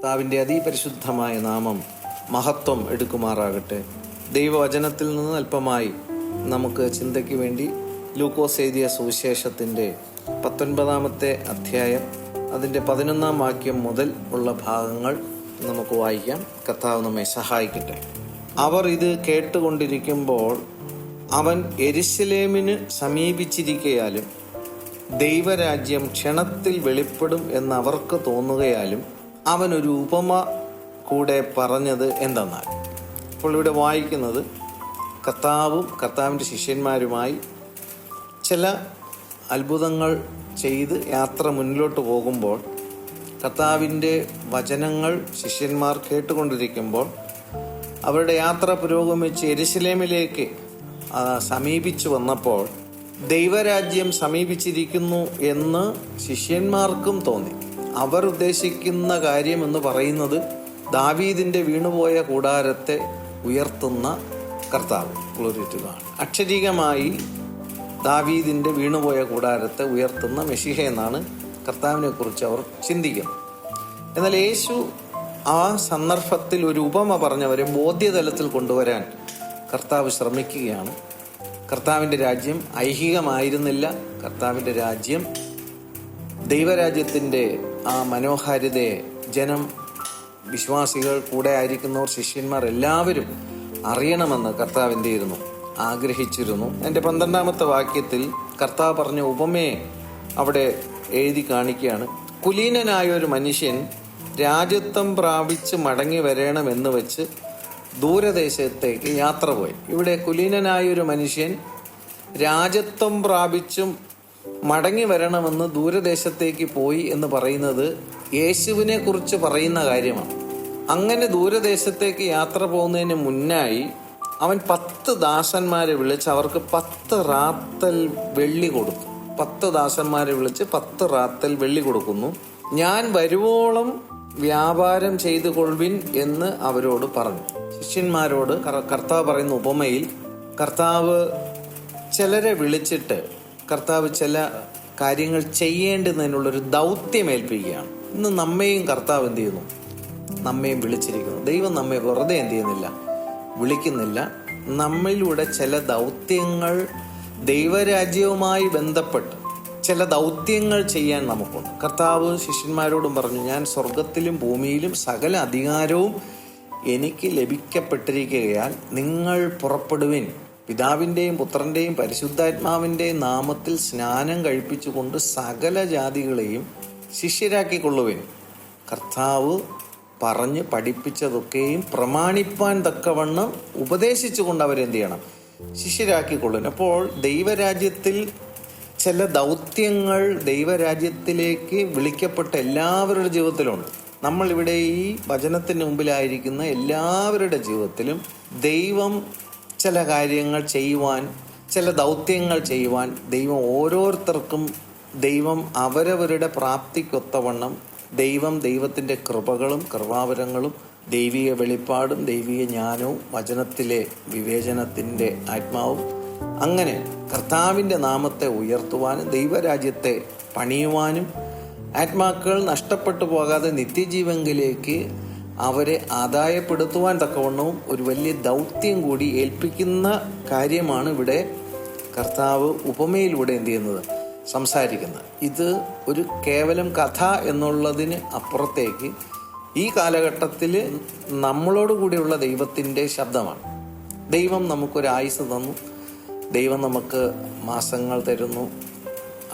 കർത്താവിൻ്റെ അതിപരിശുദ്ധമായ നാമം മഹത്വം എടുക്കുമാറാകട്ടെ. ദൈവവചനത്തിൽ നിന്ന് അല്പമായി നമുക്ക് ചിന്തയ്ക്ക് വേണ്ടി ലൂക്കോസ് എഴുതിയ സുവിശേഷത്തിൻ്റെ 19-ാമത്തെ അധ്യായം അതിൻ്റെ 11-ാം വാക്യം മുതൽ ഉള്ള ഭാഗങ്ങൾ നമുക്ക് വായിക്കാം. കർത്താവ് നമ്മെ സഹായിക്കട്ടെ. അവർ ഇത് കേട്ടുകൊണ്ടിരിക്കുമ്പോൾ അവൻ യെരുശലേമിന് സമീപിച്ചിരിക്കയാലും ദൈവരാജ്യം ക്ഷണത്തിൽ വെളിപ്പെടും എന്നവർക്ക് തോന്നുകയാലും അവനൊരു ഉപമ കൂടെ പറഞ്ഞത് എന്തെന്നാൽ, ഇപ്പോൾ ഇവിടെ വായിക്കുന്നത് കർത്താവും കർത്താവിൻ്റെ ശിഷ്യന്മാരുമായി ചില അത്ഭുതങ്ങൾ ചെയ്ത് യാത്ര മുന്നിലോട്ട് പോകുമ്പോൾ കർത്താവിൻ്റെ വചനങ്ങൾ ശിഷ്യന്മാർ കേട്ടുകൊണ്ടിരിക്കുമ്പോൾ അവരുടെ യാത്ര പുരോഗമിച്ച് യെരുശലേമിലേക്ക് സമീപിച്ചു വന്നപ്പോൾ ദൈവരാജ്യം സമീപിച്ചിരിക്കുന്നു എന്ന് ശിഷ്യന്മാർക്കും തോന്നി. അവർ ഉദ്ദേശിക്കുന്ന കാര്യം എന്ന് പറയുന്നത് ദാവീദിൻ്റെ വീണുപോയ കൂടാരത്തെ ഉയർത്തുന്ന കർത്താവ്, ഗ്ലോറി ടു ഗോഡ്. അക്ഷരികമായി ദാവീദിൻ്റെ വീണുപോയ കൂടാരത്തെ ഉയർത്തുന്ന മെശിഹ എന്നാണ് കർത്താവിനെ കുറിച്ച് അവർ ചിന്തിക്കുന്നത്. എന്നാൽ യേശു ആ സന്ദർഭത്തിൽ ഒരു ഉപമ പറഞ്ഞവരെ ബോധ്യതലത്തിൽ കൊണ്ടുവരാൻ കർത്താവ് ശ്രമിക്കുകയാണ്. കർത്താവിൻ്റെ രാജ്യം ഐഹികമായിരുന്നില്ല. കർത്താവിൻ്റെ രാജ്യം ദൈവരാജ്യത്തിൻ്റെ ആ മനോഹാരിതയെ ജനം, വിശ്വാസികൾ, കൂടെ ആയിരിക്കുന്നവർ, ശിഷ്യന്മാർ എല്ലാവരും അറിയണമെന്ന് കർത്താവ് എന്ത് ചെയ്തിരുന്നു? ആഗ്രഹിച്ചിരുന്നു. എൻ്റെ 12-ാമത്തെ വാക്യത്തിൽ കർത്താവ് പറഞ്ഞ ഉപമയെ അവിടെ എഴുതി കാണിക്കുകയാണ്. കുലീനനായ ഒരു മനുഷ്യൻ രാജ്യത്വം പ്രാപിച്ച് മടങ്ങി വരണമെന്ന് വെച്ച് ദൂരദേശത്തേക്ക് യാത്ര പോയി. ഇവിടെ കുലീനനായൊരു മനുഷ്യൻ രാജ്യത്വം പ്രാപിച്ചും മടങ്ങി വരണമെന്ന് ദൂരദേശത്തേക്ക് പോയി എന്ന് പറയുന്നത് യേശുവിനെ കുറിച്ച് പറയുന്ന കാര്യമാണ്. അങ്ങനെ ദൂരദേശത്തേക്ക് യാത്ര പോകുന്നതിന് മുന്നായി അവൻ 10 ദാസന്മാരെ വിളിച്ച് അവർക്ക് 10 റാത്തൽ വെള്ളി കൊടുത്തു. 10 ദാസന്മാരെ വിളിച്ച് 10 റാത്തൽ വെള്ളി കൊടുക്കുന്നു. ഞാൻ വരുവോളം വ്യാപാരം ചെയ്തു കൊള്ളുവിൻ എന്ന് അവരോട് പറഞ്ഞു. ശിഷ്യന്മാരോട് കർത്താവ് പറയുന്ന ഉപമയിൽ കർത്താവ് ചിലരെ വിളിച്ചിട്ട് കർത്താവ് ചില കാര്യങ്ങൾ ചെയ്യേണ്ടുന്നതിനുള്ളൊരു ദൗത്യം ഏൽപ്പിക്കുകയാണ്. ഇന്ന് നമ്മയും കർത്താവ് എന്ത് ചെയ്യുന്നു? നമ്മയും വിളിച്ചിരിക്കുന്നു. ദൈവം നമ്മെ വെറുതെ എന്ത് ചെയ്യുന്നില്ല? വിളിക്കുന്നില്ല. നമ്മളിലൂടെ ചില ദൗത്യങ്ങൾ, ദൈവരാജ്യവുമായി ബന്ധപ്പെട്ട് ചില ദൗത്യങ്ങൾ ചെയ്യാൻ നമുക്കുണ്ട്. കർത്താവ് ശിഷ്യന്മാരോടും പറഞ്ഞു, ഞാൻ സ്വർഗത്തിലും ഭൂമിയിലും സകല അധികാരവും എനിക്ക് ലഭിക്കപ്പെട്ടിരിക്കുകയാൽ നിങ്ങൾ പുറപ്പെടുവിൻ, പിതാവിൻ്റെയും പുത്രൻ്റെയും പരിശുദ്ധാത്മാവിൻ്റെയും നാമത്തിൽ സ്നാനം കഴിപ്പിച്ചുകൊണ്ട് സകല ജാതികളെയും ശിഷ്യരാക്കിക്കൊള്ളുവിൻ. കർത്താവ് പറഞ്ഞ് പഠിപ്പിച്ചതൊക്കെയും പ്രമാണിപ്പാൻ തക്കവണ്ണം ഉപദേശിച്ചുകൊണ്ട് അവരെന്ത് ചെയ്യണം? ശിഷ്യരാക്കിക്കൊള്ളുവിൻ. അപ്പോൾ ദൈവരാജ്യത്തിൽ ചില ദൗത്യങ്ങൾ ദൈവരാജ്യത്തിലേക്ക് വിളിക്കപ്പെട്ട എല്ലാവരുടെ ജീവിതത്തിലുണ്ട്. നമ്മളിവിടെ ഈ വചനത്തിന് മുമ്പിലായിരിക്കുന്ന എല്ലാവരുടെ ജീവിതത്തിലും ദൈവം ചില കാര്യങ്ങൾ ചെയ്യുവാൻ, ചില ദൗത്യങ്ങൾ ചെയ്യുവാൻ ദൈവം ഓരോരുത്തർക്കും ദൈവം അവരവരുടെ പ്രാപ്തിക്കൊത്തവണ്ണം ദൈവത്തിൻ്റെ കൃപകളും കൃപാവരങ്ങളും ദൈവിക വെളിപ്പാടും ദൈവിക ജ്ഞാനവും വചനത്തിലെ വിവേചനത്തിൻ്റെ ആത്മാവും അങ്ങനെ കർത്താവിൻ്റെ നാമത്തെ ഉയർത്തുവാനും ദൈവരാജ്യത്തെ പണിയുവാനും ആത്മാക്കൾ നഷ്ടപ്പെട്ടു പോകാതെ നിത്യജീവങ്കിലേക്ക് അവരെ ആദായപ്പെടുത്തുവാൻ തക്കവണ്ണവും ഒരു വലിയ ദൗത്യം കൂടി ഏൽപ്പിക്കുന്ന കാര്യമാണ് ഇവിടെ കർത്താവ് ഉപമയിലൂടെ എന്ത് ചെയ്യുന്നത്? സംസാരിക്കുന്നത്. ഇത് ഒരു കേവലം കഥ എന്നുള്ളതിന് അപ്പുറത്തേക്ക് ഈ കാലഘട്ടത്തിൽ നമ്മളോട് കൂടിയുള്ള ദൈവത്തിൻ്റെ ശബ്ദമാണ്. ദൈവം നമുക്കൊരു ആയുസ് തന്നു. ദൈവം നമുക്ക് മാസങ്ങൾ തരുന്നു,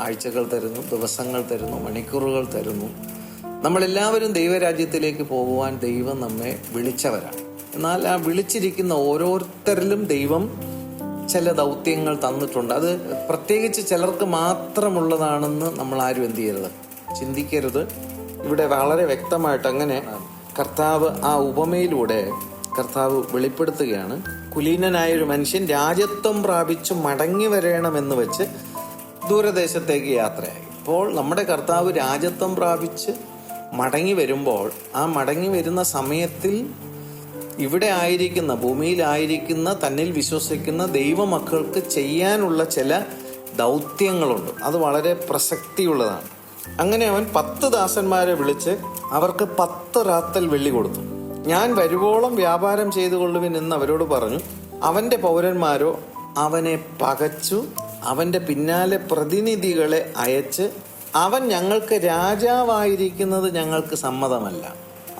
ആഴ്ചകൾ തരുന്നു, ദിവസങ്ങൾ തരുന്നു, മണിക്കൂറുകൾ തരുന്നു. നമ്മളെല്ലാവരും ദൈവരാജ്യത്തിലേക്ക് പോകുവാൻ ദൈവം നമ്മെ വിളിച്ചവരാണ്. എന്നാൽ ആ വിളിച്ചിരിക്കുന്ന ഓരോരുത്തരിലും ദൈവം ചില ദൗത്യങ്ങൾ തന്നിട്ടുണ്ട്. അത് പ്രത്യേകിച്ച് ചിലർക്ക് മാത്രമുള്ളതാണെന്ന് നമ്മൾ ആരും എന്ത് ചെയ്യരുത്? ചിന്തിക്കരുത്. ഇവിടെ വളരെ വ്യക്തമായിട്ട് അങ്ങനെ കർത്താവ് ആ ഉപമയിലൂടെ കർത്താവ് വെളിപ്പെടുത്തുകയാണ്. കുലീനനായൊരു മനുഷ്യൻ രാജ്യത്വം പ്രാപിച്ചു മടങ്ങി വരണമെന്ന് വെച്ച് ദൂരദേശത്തേക്ക് യാത്രയായി. ഇപ്പോൾ നമ്മുടെ കർത്താവ് രാജ്യത്വം പ്രാപിച്ച് മടങ്ങി വരുമ്പോൾ ആ മടങ്ങി വരുന്ന സമയത്തിൽ ഇവിടെ ആയിരിക്കുന്ന, ഭൂമിയിലായിരിക്കുന്ന, തന്നിൽ വിശ്വസിക്കുന്ന ദൈവമക്കൾക്ക് ചെയ്യാനുള്ള ചില ദൗത്യങ്ങളുണ്ട്. അത് വളരെ പ്രസക്തിയുള്ളതാണ്. അങ്ങനെ അവൻ 10 ദാസന്മാരെ വിളിച്ച് അവർക്ക് 10 റാത്തൽ വെള്ളി കൊടുത്തു. ഞാൻ വരുവോളം വ്യാപാരം ചെയ്തു കൊള്ളുവിൻ എന്ന് അവരോട് പറഞ്ഞു. അവന്റെ പൗരന്മാരോ അവനെ പകച്ചു. അവന്റെ പിന്നാലെ പ്രതിനിധികളെ അയച്ച്, അവൻ ഞങ്ങൾക്ക് രാജാവായിരിക്കുന്നത് ഞങ്ങൾക്ക് സമ്മതമല്ല.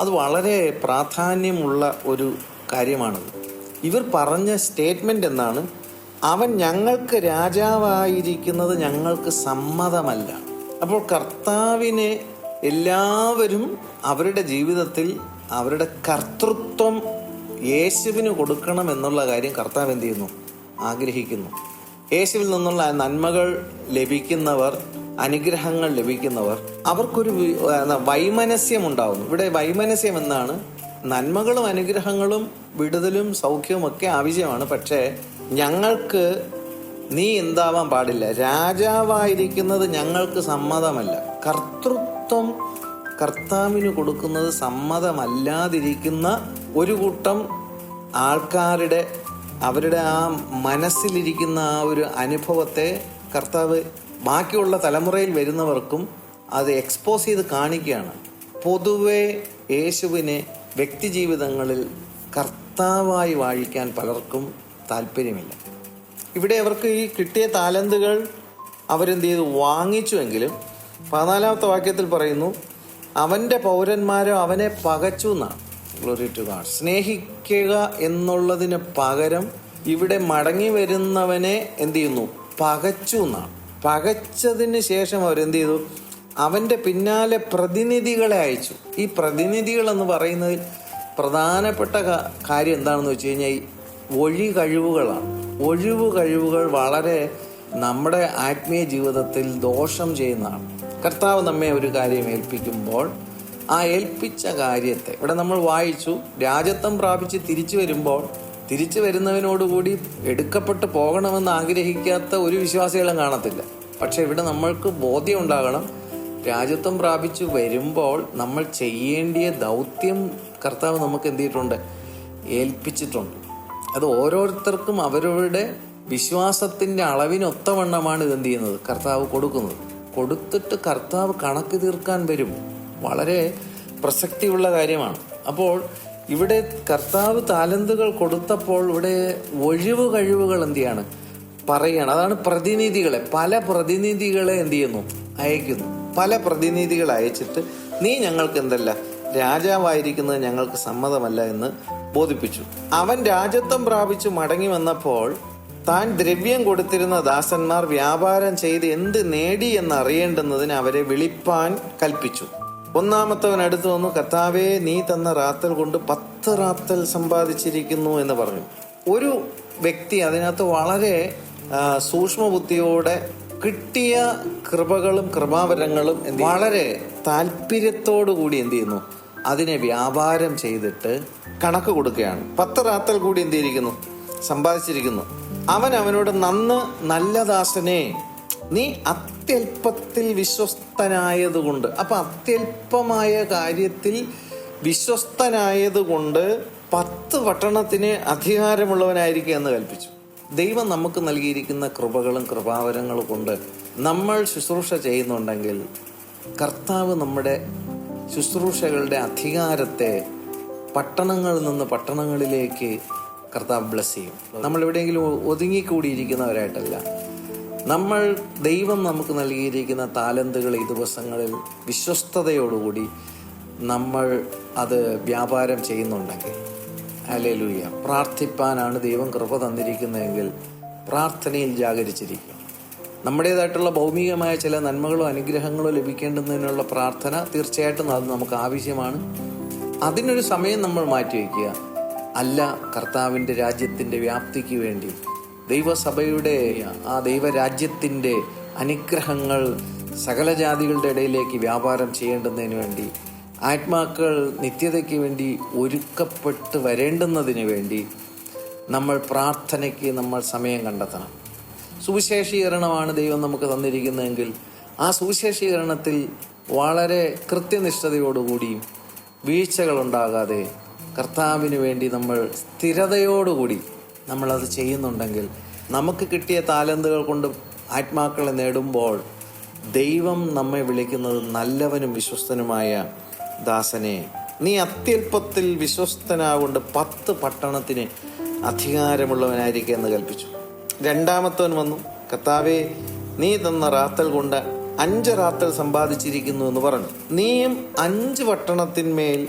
അത് വളരെ പ്രാധാന്യമുള്ള ഒരു കാര്യമാണത്. ഇവർ പറഞ്ഞ സ്റ്റേറ്റ്മെന്റ് എന്താണ്? അവൻ ഞങ്ങൾക്ക് രാജാവായിരിക്കുന്നത് ഞങ്ങൾക്ക് സമ്മതമല്ല. അപ്പോൾ കർത്താവിനെ എല്ലാവരും അവരുടെ ജീവിതത്തിൽ അവരുടെ കർത്തൃത്വം യേശുവിന് കൊടുക്കണം എന്നുള്ള കാര്യം കർത്താവ് എന്ത് ചെയ്യുന്നു? ആഗ്രഹിക്കുന്നു. യേശുവിൽ നിന്നുള്ള നന്മകൾ ലഭിക്കുന്നവർ, അനുഗ്രഹങ്ങൾ ലഭിക്കുന്നവർ, അവർക്കൊരു വൈമനസ്യം ഉണ്ടാവുന്നു. ഇവിടെ വൈമനസ്യം എന്നാണ്. നന്മകളും അനുഗ്രഹങ്ങളും വിടുതലും സൗഖ്യവും ഒക്കെ ആവശ്യമാണ്. പക്ഷേ ഞങ്ങൾക്ക് നീ എന്താവാൻ പാടില്ല, രാജാവായിരിക്കുന്നത് ഞങ്ങൾക്ക് സമ്മതമല്ല. കർത്തൃത്വം കർത്താവിന് കൊടുക്കുന്നത് സമ്മതമല്ലാതിരിക്കുന്ന ഒരു കൂട്ടം ആൾക്കാരുടെ അവരുടെ ആ മനസ്സിലിരിക്കുന്ന ആ ഒരു അനുഭവത്തെ കർത്താവ് ബാക്കിയുള്ള തലമുറയിൽ വരുന്നവർക്കും അത് എക്സ്പോസ് ചെയ്ത് കാണിക്കുകയാണ്. പൊതുവെ യേശുവിനെ വ്യക്തിജീവിതങ്ങളിൽ കർത്താവായി വാഴിക്കാൻ പലർക്കും താല്പര്യമില്ല. ഇവിടെ അവർക്ക് ഈ കിട്ടിയ താലന്തുകൾ അവരെന്ത് ചെയ്തു? വാങ്ങിച്ചുവെങ്കിലും 14-ാമത്തെ വാക്യത്തിൽ പറയുന്നു, അവന്റെ പൗരന്മാരോ അവനെ പകച്ചു എന്നാണ്. Glory to God. സ്നേഹിക്കുക എന്നുള്ളതിന് പകരം ഇവിടെ മടങ്ങി വരുന്നവനെ എന്ത് ചെയ്യുന്നു? പകച്ചു എന്നാണ്. പകച്ചതിന് ശേഷം അവരെന്ത് ചെയ്തു? അവന്റെ പിന്നാലെ പ്രതിനിധികളെ അയച്ചു. ഈ പ്രതിനിധികൾ എന്ന് പറയുന്നതിൽ പ്രധാനപ്പെട്ട കാര്യം എന്താണെന്ന് വെച്ച് കഴിഞ്ഞാൽ ഒഴി കഴിവുകളാണ്. ഒഴിവ് കഴിവുകൾ വളരെ നമ്മുടെ ആത്മീയ ജീവിതത്തിൽ ദോഷം ചെയ്യുന്നതാണ്. കർത്താവ് നമ്മെ ഒരു കാര്യം ഏൽപ്പിക്കുമ്പോൾ ആ ഏൽപ്പിച്ച കാര്യത്തെ ഇവിടെ നമ്മൾ വായിച്ചു, രാജത്വം പ്രാപിച്ച് തിരിച്ചു വരുന്നവനോടുകൂടി എടുക്കപ്പെട്ട് പോകണമെന്ന് ആഗ്രഹിക്കാത്ത ഒരു വിശ്വാസികളും കാണത്തില്ല. പക്ഷെ ഇവിടെ നമ്മൾക്ക് ബോധ്യം ഉണ്ടാകണം, രാജത്വം പ്രാപിച്ചു വരുമ്പോൾ നമ്മൾ ചെയ്യേണ്ടിയ ദൗത്യം കർത്താവ് നമുക്ക് എന്ത് ചെയ്തിട്ടുണ്ട്? ഏൽപ്പിച്ചിട്ടുണ്ട്. അത് ഓരോരുത്തർക്കും അവരവരുടെ വിശ്വാസത്തിന്റെ അളവിനൊത്തവണ്ണമാണ് ഇതെന്ത് ചെയ്യുന്നത്? കർത്താവ് കൊടുക്കുന്നത്. കൊടുത്തിട്ട് കർത്താവ് കണക്ക് തീർക്കാൻ വരും. വളരെ പ്രസക്തിയുള്ള കാര്യമാണ്. അപ്പോൾ ഇവിടെ കർത്താവ് താലന്തുകൾ കൊടുത്തപ്പോൾ ഇവിടെ ഒഴിവ് കഴിവുകൾ എന്ത് ചെയ്യാണ്? പറയണം. അതാണ് പ്രതിനിധികളെ, പല പ്രതിനിധികളെ എന്ത് ചെയ്യുന്നു? അയക്കുന്നു. പല പ്രതിനിധികളെ അയച്ചിട്ട് നീ ഞങ്ങൾക്ക് എന്തല്ല, രാജാവായിരിക്കുന്നത് ഞങ്ങൾക്ക് സമ്മതമല്ല എന്ന് ബോധിപ്പിച്ചു. അവൻ രാജത്വം പ്രാപിച്ചു മടങ്ങി വന്നപ്പോൾ താൻ ദ്രവ്യം കൊടുത്തിരുന്ന ദാസന്മാർ വ്യാപാരം ചെയ്ത് എന്ത് നേടി എന്നറിയേണ്ടുന്നതിന് അവരെ വിളിപ്പാൻ കൽപ്പിച്ചു. 1-ാമത്തവൻ അടുത്ത് വന്നു, കർത്താവേ, നീ തന്ന റാത്തൽ കൊണ്ട് 10 റാത്തൽ സമ്പാദിച്ചിരിക്കുന്നു എന്ന് പറഞ്ഞു. ഒരു വ്യക്തി അതിനകത്ത് വളരെ സൂക്ഷ്മബുദ്ധിയോടെ കിട്ടിയ കൃപകളും കൃപാവരങ്ങളും വളരെ താല്പര്യത്തോടു കൂടി എന്ത് ചെയ്യുന്നു? അതിനെ വ്യാപാരം ചെയ്തിട്ട് കണക്ക് കൊടുക്കുകയാണ്. 10 റാത്തൽ കൂടി എന്ത് ചെയ്തിരിക്കുന്നു? സമ്പാദിച്ചിരിക്കുന്നു. അവനോട്, നല്ല ദാസനെ, നീ അത്യല്പത്തിൽ വിശ്വസ്തനായതുകൊണ്ട്, അപ്പൊ അത്യല്പമായ കാര്യത്തിൽ വിശ്വസ്തനായതുകൊണ്ട് 10 പട്ടണത്തിന് അധികാരമുള്ളവനായിരിക്കുക എന്ന് കൽപ്പിച്ചു. ദൈവം നമുക്ക് നൽകിയിരിക്കുന്ന കൃപകളും കൃപാവരങ്ങളും കൊണ്ട് നമ്മൾ ശുശ്രൂഷ ചെയ്യുന്നുണ്ടെങ്കിൽ കർത്താവ് നമ്മുടെ ശുശ്രൂഷകളുടെ അധികാരത്തെ പട്ടണങ്ങളിൽ നിന്ന് പട്ടണങ്ങളിലേക്ക് കർത്താവ് ബ്ലസ് ചെയ്യും. നമ്മൾ എവിടെയെങ്കിലും ഒതുങ്ങിക്കൂടിയിരിക്കുന്നവരായിട്ടല്ല. നമ്മൾ ദൈവം നമുക്ക് നൽകിയിരിക്കുന്ന താലന്തുകൾ ഈ ദിവസങ്ങളിൽ വിശ്വസ്തയോടുകൂടി നമ്മൾ അത് വ്യാപാരം ചെയ്യുന്നുണ്ടെങ്കിൽ, ഹല്ലേലൂയ, പ്രാർത്ഥിപ്പാനാണ് ദൈവം കൃപ തന്നിരിക്കുന്നതെങ്കിൽ പ്രാർത്ഥനയിൽ ജാഗരിച്ചിരിക്കും. നമ്മുടേതായിട്ടുള്ള ഭൗമികമായ ചില നന്മകളോ അനുഗ്രഹങ്ങളോ ലഭിക്കേണ്ടുന്നതിനുള്ള പ്രാർത്ഥന തീർച്ചയായിട്ടും അത് നമുക്ക് ആവശ്യമാണ്. അതിനൊരു സമയം നമ്മൾ മാറ്റിവെക്കുക. അല്ല, കർത്താവിൻ്റെ രാജ്യത്തിൻ്റെ വ്യാപ്തിക്ക് വേണ്ടി, ദൈവസഭയുടെ ആ ദൈവരാജ്യത്തിൻ്റെ അനുഗ്രഹങ്ങൾ സകല ജാതികളുടെ ഇടയിലേക്ക് വ്യാപാരം ചെയ്യേണ്ടുന്നതിന് വേണ്ടി, ആത്മാക്കൾ നിത്യതയ്ക്ക് വേണ്ടി ഒരുക്കപ്പെട്ട് വരേണ്ടുന്നതിന് വേണ്ടി നമ്മൾ പ്രാർത്ഥനയ്ക്ക് നമ്മൾ സമയം കണ്ടെത്തണം. സുവിശേഷീകരണമാണ് ദൈവം നമുക്ക് തന്നിരിക്കുന്നതെങ്കിൽ ആ സുവിശേഷീകരണത്തിൽ വളരെ കൃത്യനിഷ്ഠതയോടുകൂടിയും വീഴ്ചകളുണ്ടാകാതെ കർത്താവിന് വേണ്ടി നമ്മൾ സ്ഥിരതയോടുകൂടി നമ്മളത് ചെയ്യുന്നുണ്ടെങ്കിൽ, നമുക്ക് കിട്ടിയ താലന്തുകൾ കൊണ്ട് ആത്മാക്കളെ നേടുമ്പോൾ ദൈവം നമ്മെ വിളിക്കുന്നത് നല്ലവനും വിശ്വസ്തനുമായ ദാസനെ, നീ അത്യല്പത്തിൽ വിശ്വസ്തനാകൊണ്ട് 10 പട്ടണത്തിന് അധികാരമുള്ളവനായിരിക്കുക എന്ന് കൽപ്പിച്ചു. രണ്ടാമത്തവൻ വന്നു, കർത്താവേ, നീ തന്ന റാത്തൽ കൊണ്ട് 5 റാത്തൽ സമ്പാദിച്ചിരിക്കുന്നു എന്ന് പറഞ്ഞു. നീയും 5 പട്ടണത്തിന്മേൽ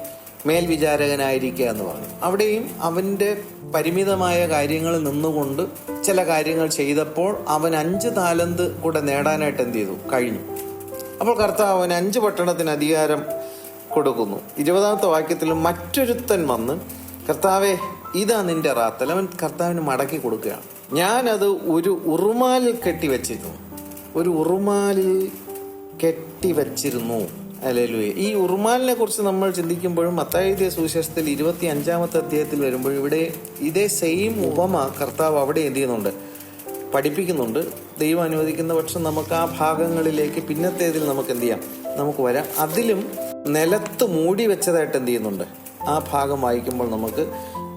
മേൽവിചാരകനായിരിക്കുക എന്ന് പറഞ്ഞു. അവിടെയും അവൻ്റെ പരിമിതമായ കാര്യങ്ങളിൽ നിന്നുകൊണ്ട് ചില കാര്യങ്ങൾ ചെയ്തപ്പോൾ അവൻ 5 താലന്ത് കൂടെ നേടാനായിട്ട് എന്ത് ചെയ്തു? കഴിഞ്ഞു. അപ്പോൾ കർത്താവ് അവൻ 5 പട്ടണത്തിന് അധികാരം കൊടുക്കുന്നു. 20-ാമത്തെ വാക്യത്തിൽ മറ്റൊരുത്തൻ വന്ന്, കർത്താവേ, ഇതാ നിന്റെ റാത്തൽ. അവൻ കർത്താവിന് മടക്കി കൊടുക്കുകയാണ്. ഞാനത് ഒരു ഉറുമാലിൽ കെട്ടിവെച്ചിരുന്നു. ഒരു ഉറുമാലിൽ കെട്ടിവച്ചിരുന്നു. ഹല്ലേലൂയ. ഈ ഉറുമാലിനെ കുറിച്ച് നമ്മൾ ചിന്തിക്കുമ്പോഴും മത്തായി എഴുതിയ സുവിശേഷത്തിൽ 25-ാമത്തെ അധ്യായത്തിൽ വരുമ്പോഴും ഇവിടെ ഇതേ സെയിം ഉപമ കർത്താവ് അവിടെ എന്ത് ചെയ്യുന്നുണ്ട്? പഠിപ്പിക്കുന്നുണ്ട്. ദൈവം അനുവദിക്കുന്ന പക്ഷം നമുക്ക് ആ ഭാഗങ്ങളിലേക്ക് പിന്നത്തേതിൽ നമുക്ക് എന്ത് ചെയ്യാം? നമുക്ക് വരാം. അതിലും നിലത്ത് മൂടി വെച്ചതായിട്ട് എന്ത് ചെയ്യുന്നുണ്ട്? ആ ഭാഗം വായിക്കുമ്പോൾ നമുക്ക്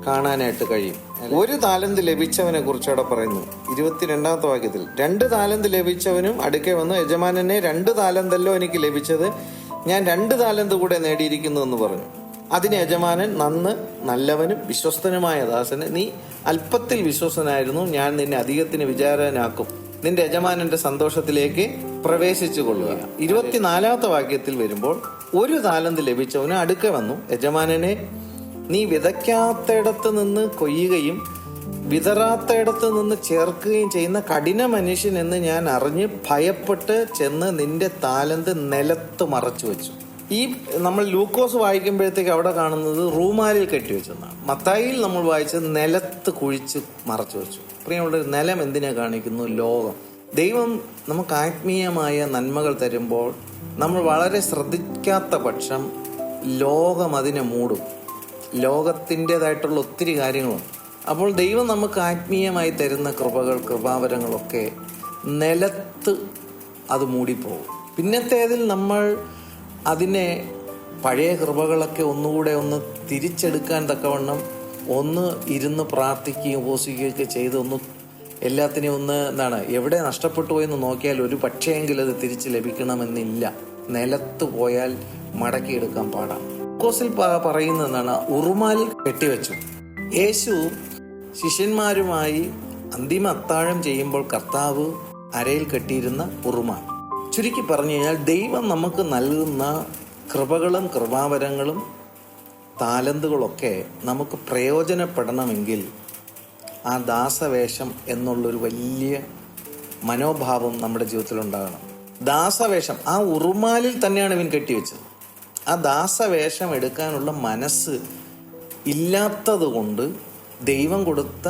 കാണാനായിട്ട് കഴിയും. 1 താലന്ത് ലഭിച്ചവനെ കുറിച്ച് അവിടെ പറയുന്നു 22-ാമത്തെ വാക്യത്തിൽ. 2 താലന്ത് ലഭിച്ചവനും അടുക്കെ വന്ന്, യജമാനനെ 2 താലന്തല്ലോ എനിക്ക് ലഭിച്ചത്, ഞാൻ 2 താലന്ത് കൂടെ നേടിയിരിക്കുന്നു എന്ന് പറഞ്ഞു. അതിന് യജമാനൻ, നല്ലവനും വിശ്വസ്തനുമായ ദാസന്, നീ അല്പത്തിൽ വിശ്വസ്തനായിരുന്നു, ഞാൻ നിന്നെ അധികത്തിന് വിചാരനാക്കും, നിന്റെ യജമാനന്റെ സന്തോഷത്തിലേക്ക് പ്രവേശിച്ചു കൊള്ളുക. 24-ാമത്തെ വാക്യത്തിൽ വരുമ്പോൾ 1 താലന്ത് ലഭിച്ചവന് അടുക്കെ വന്നു, യജമാനനെ, നീ വിതയ്ക്കാത്തയിടത്ത് നിന്ന് കൊയ്യുകയും വിതറാത്തയിടത്ത് നിന്ന് ചേർക്കുകയും ചെയ്യുന്ന കഠിന മനുഷ്യൻ എന്ന് ഞാൻ അറിഞ്ഞ് ഭയപ്പെട്ട് ചെന്ന് നിന്റെ താലന്ത് നിലത്ത് മറച്ചു വെച്ചു. ഈ നമ്മൾ ലൂക്കോസ് വായിക്കുമ്പോഴത്തേക്ക് അവിടെ കാണുന്നത് റൂമാലിൽ കെട്ടിവെച്ചെന്നാണ്. മത്തായിയിൽ നമ്മൾ വായിച്ചത് നിലത്ത് കുഴിച്ച് മറച്ചു വെച്ചു. പ്രിയമുള്ള, നിലം എന്തിനെ കാണിക്കുന്നു? ലോകം. ദൈവം നമുക്ക് ആത്മീയമായ നന്മകൾ തരുമ്പോൾ നമ്മൾ വളരെ ശ്രദ്ധിക്കാത്ത പക്ഷം ലോകം അതിനെ മൂടും. ലോകത്തിൻ്റെതായിട്ടുള്ള ഒത്തിരി കാര്യങ്ങളുണ്ട്. അപ്പോൾ ദൈവം നമുക്ക് ആത്മീയമായി തരുന്ന കൃപകൾ, കൃപാവരങ്ങളൊക്കെ നിലത്ത് അത് മൂടിപ്പോകും. പിന്നത്തേതിൽ നമ്മൾ അതിനെ പഴയ കൃപകളൊക്കെ ഒന്നുകൂടെ ഒന്ന് തിരിച്ചെടുക്കാൻ തക്കവണ്ണം ഒന്ന് ഇരുന്ന് പ്രാർത്ഥിക്കുകയും ഉപവസിക്കുകയൊക്കെ ചെയ്ത് എല്ലാത്തിനെയും എവിടെ നഷ്ടപ്പെട്ടു പോയെന്ന് നോക്കിയാൽ ഒരു പക്ഷേയെങ്കിലും അത് തിരിച്ച് ലഭിക്കണമെന്നില്ല. നിലത്ത് പോയാൽ മടക്കിയെടുക്കാൻ പാടാണ്. കോസിൽ പറയുന്നതാണ് ഉറുമാലിൽ കെട്ടിവെച്ചു. യേശു ശിഷ്യന്മാരുമായി അന്തിമ അത്താഴം ചെയ്യുമ്പോൾ കർത്താവ് അരയിൽ കെട്ടിയിരുന്ന ഉറുമാൽ. ചുരുക്കി പറഞ്ഞു കഴിഞ്ഞാൽ ദൈവം നമുക്ക് നൽകുന്ന കൃപകളും കൃപാവരങ്ങളും താലന്തുകളൊക്കെ നമുക്ക് പ്രയോജനപ്പെടണമെങ്കിൽ ആ ദാസവേഷം എന്നുള്ളൊരു വലിയ മനോഭാവം നമ്മുടെ ജീവിതത്തിൽ ഉണ്ടാകണം. ദാസവേഷം ആ ഉറുമാലിൽ തന്നെയാണ് ഇവൻ കെട്ടിവെച്ചത്. ആ ദാസവേഷം എടുക്കാനുള്ള മനസ്സ് ഇല്ലാത്തത് കൊണ്ട് ദൈവം കൊടുത്ത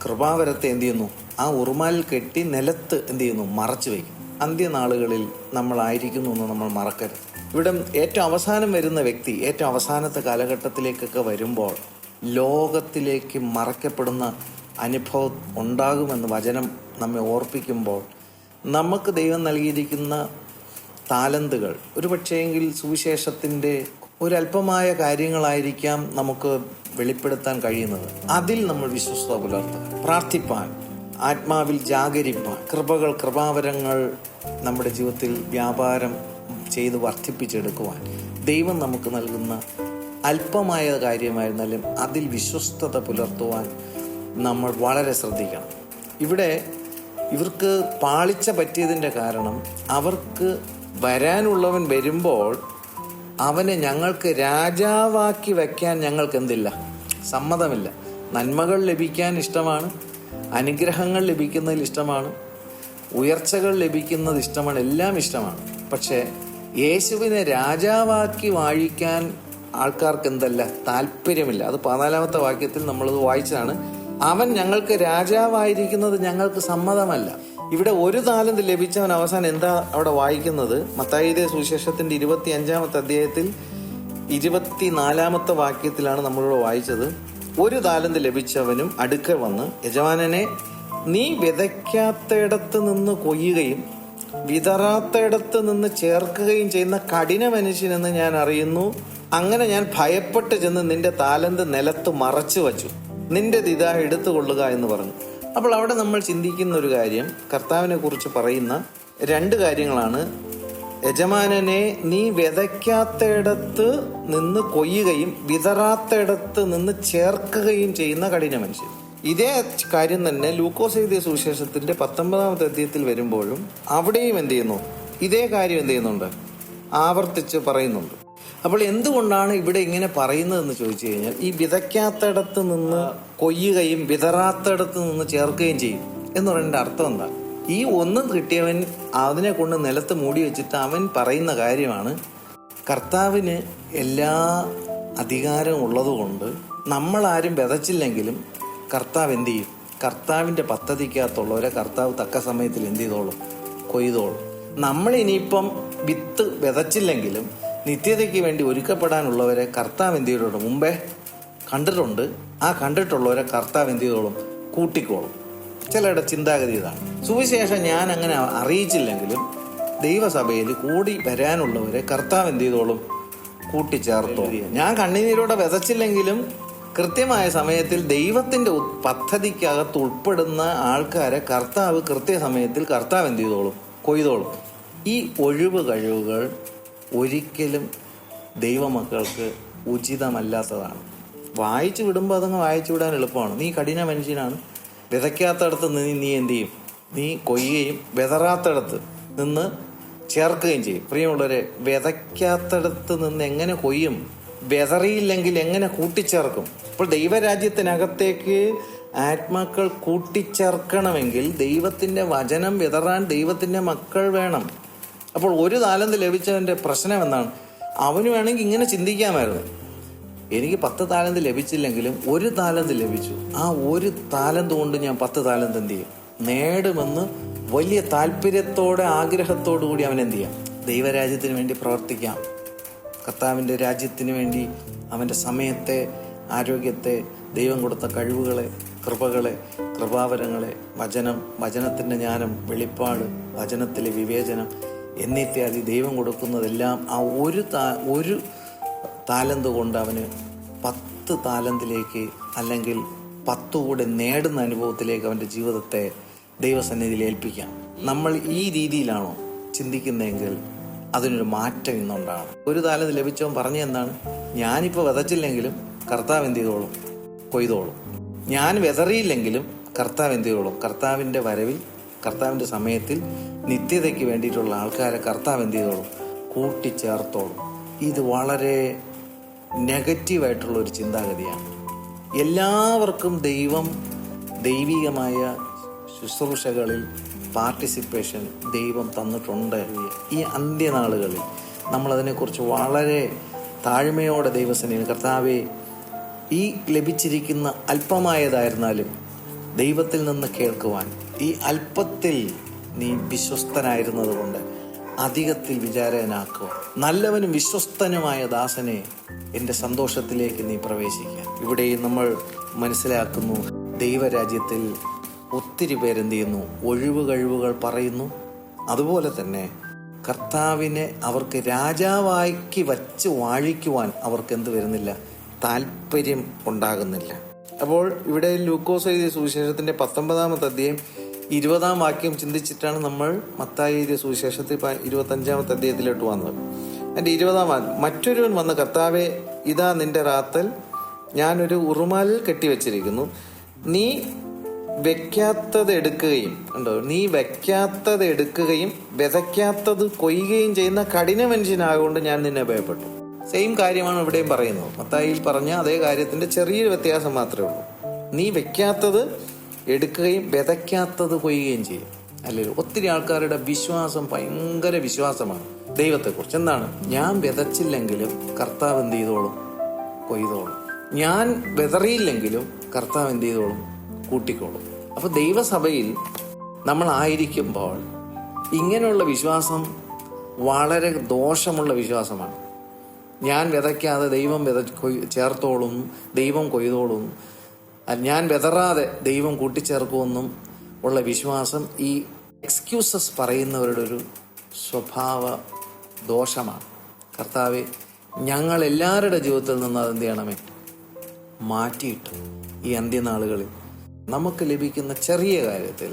കൃപാവരത്തെ എന്ത് ചെയ്യുന്നു? ആ ഉറുമാലിൽ കെട്ടി നിലത്ത് എന്ത് ചെയ്യുന്നു? മറച്ചു വയ്ക്കും. അന്ത്യനാളുകളിൽ നമ്മളായിരിക്കുന്നു എന്ന് നമ്മൾ മറക്കരുത്. ഇവിടെ ഏറ്റവും അവസാനം വരുന്ന വ്യക്തി ഏറ്റവും അവസാനത്തെ കാലഘട്ടത്തിലേക്കൊക്കെ വരുമ്പോൾ ലോകത്തിലേക്ക് മറക്കപ്പെടുന്ന അനുഭവം ഉണ്ടാകുമെന്ന് വചനം നമ്മെ ഓർപ്പിക്കുമ്പോൾ നമുക്ക് ദൈവം നൽകിയിരിക്കുന്ന താലന്തുകൾ ഒരു പക്ഷേയെങ്കിൽ സുവിശേഷത്തിൻ്റെ ഒരല്പമായ കാര്യങ്ങളായിരിക്കാം നമുക്ക് വെളിപ്പെടുത്താൻ കഴിയുന്നത്. അതിൽ നമ്മൾ വിശ്വസ്തത പുലർത്തുക, പ്രാർത്ഥിപ്പാൻ, ആത്മാവിൽ ജാഗരിപ്പാൻ, കൃപകൾ, കൃപാവരങ്ങൾ നമ്മുടെ ജീവിതത്തിൽ വ്യാപാരം ചെയ്ത് വർദ്ധിപ്പിച്ചെടുക്കുവാൻ ദൈവം നമുക്ക് നൽകുന്ന അല്പമായ കാര്യമായിരുന്നാലും അതിൽ വിശ്വസ്തത പുലർത്തുവാൻ നമ്മൾ വളരെ ശ്രദ്ധിക്കണം. ഇവിടെ ഇവർക്ക് പാളിച്ച പറ്റിയതിൻ്റെ കാരണം അവർക്ക് വരാനുള്ളവൻ വരുമ്പോൾ അവനെ ഞങ്ങൾക്ക് രാജാവാക്കി വയ്ക്കാൻ ഞങ്ങൾക്ക് എന്തില്ല? സമ്മതമില്ല. നന്മകൾ ലഭിക്കാൻ ഇഷ്ടമാണ്, അനുഗ്രഹങ്ങൾ ലഭിക്കുന്നതിൽ ഇഷ്ടമാണ്, ഉയർച്ചകൾ ലഭിക്കുന്നത് ഇഷ്ടമാണ്, എല്ലാം ഇഷ്ടമാണ്. പക്ഷേ യേശുവിനെ രാജാവാക്കി വാഴിക്കാൻ ആൾക്കാർക്ക് എന്തല്ല? താല്പര്യമില്ല. അത് 14-ാമത്തെ വാക്യത്തിൽ നമ്മളത് വായിച്ചതാണ്. അവൻ ഞങ്ങൾക്ക് രാജാവായിരിക്കുന്നത് ഞങ്ങൾക്ക് സമ്മതമല്ല. ഇവിടെ 1 താലന്ത് ലഭിച്ചവൻ അവസാനം എന്താ അവിടെ വായിക്കുന്നത്? മത്തായിയുടെ സുവിശേഷത്തിന്റെ 25-ാമത്തെ അധ്യായത്തിൽ 24-ാമത്തെ വാക്യത്തിലാണ് നമ്മളിവിടെ വായിച്ചത്. 1 താലന്ത് ലഭിച്ചവനും അടുക്കൽ വന്ന്, യജമാനനെ, നീ വിതയ്ക്കാത്തയിടത്ത് നിന്ന് കൊയ്യുകയും വിതറാത്തയിടത്ത് നിന്ന് ചേർക്കുകയും ചെയ്യുന്ന കഠിന മനുഷ്യനെന്ന് ഞാൻ അറിയുന്നു. അങ്ങനെ ഞാൻ ഭയപ്പെട്ട് ചെന്ന് നിന്റെ താലന്ത് നിലത്ത് മറച്ചു വച്ചു, നിന്റെ ദിത എടുത്തുകൊള്ളുക എന്ന് പറഞ്ഞു. അപ്പോൾ അവിടെ നമ്മൾ ചിന്തിക്കുന്ന ഒരു കാര്യം, കർത്താവിനെ കുറിച്ച് പറയുന്ന 2 കാര്യങ്ങളാണ്. യജമാനനെ നീ വിതയ്ക്കാത്തയിടത്ത് നിന്ന് കൊയ്യുകയും വിതറാത്തയിടത്ത് നിന്ന് ചേർക്കുകയും ചെയ്യുന്ന കഠിന മനുഷ്യൻ. ഇതേ കാര്യം തന്നെ ലൂക്കോസ് എഴുതിയ സുവിശേഷത്തിന്റെ 19-ാമത്തെ അധ്യായത്തിൽ വരുമ്പോഴും അവിടെയും എന്ത് ചെയ്യുന്നു? ഇതേ കാര്യം എന്ത് ചെയ്യുന്നുണ്ട്? ആവർത്തിച്ച് പറയുന്നുണ്ട്. അപ്പോൾ എന്തുകൊണ്ടാണ് ഇവിടെ ഇങ്ങനെ പറയുന്നതെന്ന് ചോദിച്ചു കഴിഞ്ഞാൽ, ഈ വിതയ്ക്കാത്തയിടത്ത് നിന്ന് കൊയ്യുകയും വിതറാത്തയിടത്ത് നിന്ന് ചേർക്കുകയും ചെയ്യും എന്ന് പറയുന്നതിന്റെ അർത്ഥം എന്താ? ഈ ഒന്നും കിട്ടിയവൻ അതിനെ കൊണ്ട് നിലത്ത് മൂടി വെച്ചിട്ട് അവൻ പറയുന്ന കാര്യമാണ്, കർത്താവിന് എല്ലാ അധികാരവും ഉള്ളതുകൊണ്ട് നമ്മളാരും വിതച്ചില്ലെങ്കിലും കർത്താവ് എന്ത് ചെയ്യും? കർത്താവിൻ്റെ പദ്ധതിക്കകത്തുള്ളവരെ കർത്താവ് തക്ക സമയത്തിൽ എന്ത് ചെയ്തോളും? കൊയ്തോളും. നമ്മളിനിയിപ്പം വിത്ത് വിതച്ചില്ലെങ്കിലും നിത്യതയ്ക്ക് വേണ്ടി ഒരുക്കപ്പെടാനുള്ളവരെ കർത്താവ് എന്ത് ചെയ്തിട്ടുണ്ട്? മുമ്പേ കണ്ടിട്ടുണ്ട്. ആ കണ്ടിട്ടുള്ളവരെ കർത്താവ് എന്ത് ചെയ്തോളും? കൂട്ടിക്കോളും. ചിലരുടെ ചിന്താഗതി ഇതാണ്. സുവിശേഷം ഞാൻ അങ്ങനെ അറിയിച്ചില്ലെങ്കിലും ദൈവസഭയിൽ കൂടി വരാനുള്ളവരെ കർത്താവ് എന്ത് ചെയ്തോളും? കൂട്ടിച്ചേർത്തോളും. ഞാൻ കണ്ണുനീരോടെ വിതച്ചില്ലെങ്കിലും കൃത്യമായ സമയത്തിൽ ദൈവത്തിന്റെ പദ്ധതിക്കകത്ത് ഉൾപ്പെടുന്ന ആൾക്കാരെ കർത്താവ് കൃത്യസമയത്തിൽ കർത്താവ് എന്ത് ചെയ്തോളും? കൊയ്തോളും. ഈ ഒഴിവ് കഴിവുകൾ ഒരിക്കലും ദൈവമക്കൾക്ക് ഉചിതമല്ലാത്തതാണ്. വായിച്ചു വിടുമ്പോൾ അതങ്ങ് വായിച്ചു വിടാൻ എളുപ്പമാണ്. നീ കഠിന മനുഷ്യനാണ്, വിതയ്ക്കാത്തടത്ത് നീ എന്ത് ചെയ്യും? നീ കൊയ്യുകയും വിതറാത്തടത്ത് നിന്ന് ചേർക്കുകയും ചെയ്യും. പ്രിയമുള്ളവരെ, വിതയ്ക്കാത്തടത്ത് നിന്ന് എങ്ങനെ കൊയ്യും? വിതറിയില്ലെങ്കിൽ എങ്ങനെ കൂട്ടിച്ചേർക്കും? അപ്പോൾ ദൈവരാജ്യത്തിനകത്തേക്ക് ആത്മാക്കൾ കൂട്ടിച്ചേർക്കണമെങ്കിൽ ദൈവത്തിന്റെ വചനം വിതറാൻ ദൈവത്തിന്റെ മക്കൾ വേണം. അപ്പോൾ ഒരു താലന്ത് ലഭിച്ചവന്റെ പ്രശ്നം എന്താണ്? അവന് വേണമെങ്കിൽ ഇങ്ങനെ ചിന്തിക്കാമായിരുന്നു, എനിക്ക് 10 താലന്ത് ലഭിച്ചില്ലെങ്കിലും 1 താലന്ത് ലഭിച്ചു, ആ 1 താലന്ത് കൊണ്ട് ഞാൻ 10 താലന്ത് എന്ത് ചെയ്യും? നേടുമെന്ന് വലിയ താല്പര്യത്തോടെ ആഗ്രഹത്തോടു കൂടി അവൻ എന്ത് ചെയ്യാം? ദൈവരാജ്യത്തിന് വേണ്ടി പ്രവർത്തിക്കാം. കർത്താവിൻ്റെ രാജ്യത്തിന് വേണ്ടി അവൻ്റെ സമയത്തെ, ആരോഗ്യത്തെ, ദൈവം കൊടുത്ത കഴിവുകളെ, കൃപകളെ, കൃപാവരങ്ങളെ, വചനത്തിൻ്റെ ജ്ഞാനം, വെളിപ്പാട്, വചനത്തിലെ വിവേചനം എന്നിത്യാദി ദൈവം കൊടുക്കുന്നതെല്ലാം ആ ഒരു താലന്ത് കൊണ്ട് അവന് 10 താലന്തിലേക്ക്, അല്ലെങ്കിൽ 10 കൂടെ നേടുന്ന അനുഭവത്തിലേക്ക് അവൻ്റെ ജീവിതത്തെ ദൈവസന്നിധിയിൽ ഏൽപ്പിക്കാം. നമ്മൾ ഈ രീതിയിലാണോ ചിന്തിക്കുന്നതെങ്കിൽ അതിനൊരു മാറ്റം ഇന്നുണ്ടാണ്. 1 താലന്ത് ലഭിച്ചവൻ പറഞ്ഞ എന്താണ്? ഞാനിപ്പോൾ വിതച്ചില്ലെങ്കിലും കർത്താവ് എന്ത് ചെയ്തോളും? കൊയ്തോളും. ഞാൻ വിതറിയില്ലെങ്കിലും കർത്താവ് എന്ത് ചെയ്തോളും? കർത്താവിൻ്റെ വരവിൽ, കർത്താവിൻ്റെ സമയത്തിൽ നിത്യതയ്ക്ക് വേണ്ടിയിട്ടുള്ള ആൾക്കാരെ കർത്താവ് എന്ത് ചെയ്തോളും? കൂട്ടിച്ചേർത്തോളും. ഇത് വളരെ നെഗറ്റീവായിട്ടുള്ള ഒരു ചിന്താഗതിയാണ്. എല്ലാവർക്കും ദൈവികമായ ശുശ്രൂഷകളിൽ പാർട്ടിസിപ്പേഷൻ ദൈവം തന്നിട്ടുണ്ട്. ഈ അന്ത്യനാളുകളിൽ നമ്മളതിനെക്കുറിച്ച് വളരെ താഴ്മയോടെ ദൈവസന്നിധിയിൽ, കർത്താവേ, ഈ ലഭിച്ചിരിക്കുന്ന അല്പമായതായിരുന്നാലും ദൈവത്തിൽ നിന്ന് കേൾക്കുവാൻ, ഈ അല്പത്തിൽ നീ വിശ്വസ്തനായിരുന്നത് കൊണ്ട് അധികത്തിൽ വിചാരനാക്കുക. നല്ലവനും വിശ്വസ്തനുമായ ദാസനെ എൻ്റെ സന്തോഷത്തിലേക്ക് നീ പ്രവേശിക്കുക. ഇവിടെയും നമ്മൾ മനസ്സിലാക്കുന്നു, ദൈവരാജ്യത്തിൽ ഒത്തിരി പേരെന്ത് ചെയ്യുന്നു? ഒഴിവ് കഴിവുകൾ പറയുന്നു. അതുപോലെ തന്നെ കർത്താവിനെ അവർക്ക് രാജാവാക്കി വച്ച് വാഴിക്കുവാൻ അവർക്ക് എന്ത് വരുന്നില്ല? താല്പര്യം ഉണ്ടാകുന്നില്ല. അപ്പോൾ ഇവിടെ ലൂക്കോസ് എഴുതിയ സുവിശേഷത്തിന്റെ 19-ാമത്തെ അധ്യായം 20-ാം വാക്യം ചിന്തിച്ചിട്ടാണ് നമ്മൾ മത്തായി എഴുതിയ സുവിശേഷത്തിൽ 25-ാമത്തെ അധ്യായത്തിലോട്ട് വന്നത്. അതിൻ്റെ 20-ാം വാക്യം, മറ്റൊരുവൻ വന്ന്, കർത്താവേ, ഇതാ നിന്റെ റാത്തൽ ഞാനൊരു ഉറുമാലിൽ കെട്ടിവെച്ചിരിക്കുന്നു, നീ വെക്കാത്തത് എടുക്കുകയും വിതയ്ക്കാത്തത് കൊയ്യുകയും ചെയ്യുന്ന കഠിന മനുഷ്യനാകൊണ്ട് ഞാൻ നിന്നെ ഭയപ്പെട്ടു. സെയിം കാര്യമാണ് ഇവിടെയും പറയുന്നത്. മത്തായിയിൽ പറഞ്ഞ അതേ കാര്യത്തിന്റെ ചെറിയൊരു വ്യത്യാസം മാത്രമേ ഉള്ളൂ. നീ വെക്കാത്തത് എടുക്കുകയും വിതയ്ക്കാത്തത് കൊയ്യുകയും ചെയ്യും. അല്ലെങ്കിൽ ഒത്തിരി ആൾക്കാരുടെ വിശ്വാസം ഭയങ്കര വിശ്വാസമാണ് ദൈവത്തെക്കുറിച്ച്. എന്താണ്? ഞാൻ വിതച്ചില്ലെങ്കിലും കർത്താവ് എന്ത് ചെയ്തോളും? കൊയ്തോളും. ഞാൻ വിതറിയില്ലെങ്കിലും കർത്താവ് എന്ത് ചെയ്തോളും? കൂട്ടിക്കോളും. അപ്പൊ ദൈവസഭയിൽ നമ്മളായിരിക്കുമ്പോൾ ഇങ്ങനെയുള്ള വിശ്വാസം വളരെ ദോഷമുള്ള വിശ്വാസമാണ്. ഞാൻ വിതയ്ക്കാതെ ദൈവം ചേർത്തോളും, ദൈവം കൊയ്തോളും, ഞാൻ വിതറാതെ ദൈവം കൂട്ടിച്ചേർക്കുമെന്നും ഉള്ള വിശ്വാസം ഈ എക്സ്ക്യൂസസ് പറയുന്നവരുടെ ഒരു സ്വഭാവ ദോഷമാണ്. കർത്താവെ, ഞങ്ങൾ എല്ലാവരുടെ ജീവിതത്തിൽ നിന്ന് അതെന്ത് ചെയ്യണമേ? മാറ്റിയിട്ട് ഈ അന്ത്യനാളുകളിൽ നമുക്ക് ലഭിക്കുന്ന ചെറിയ കാര്യത്തിൽ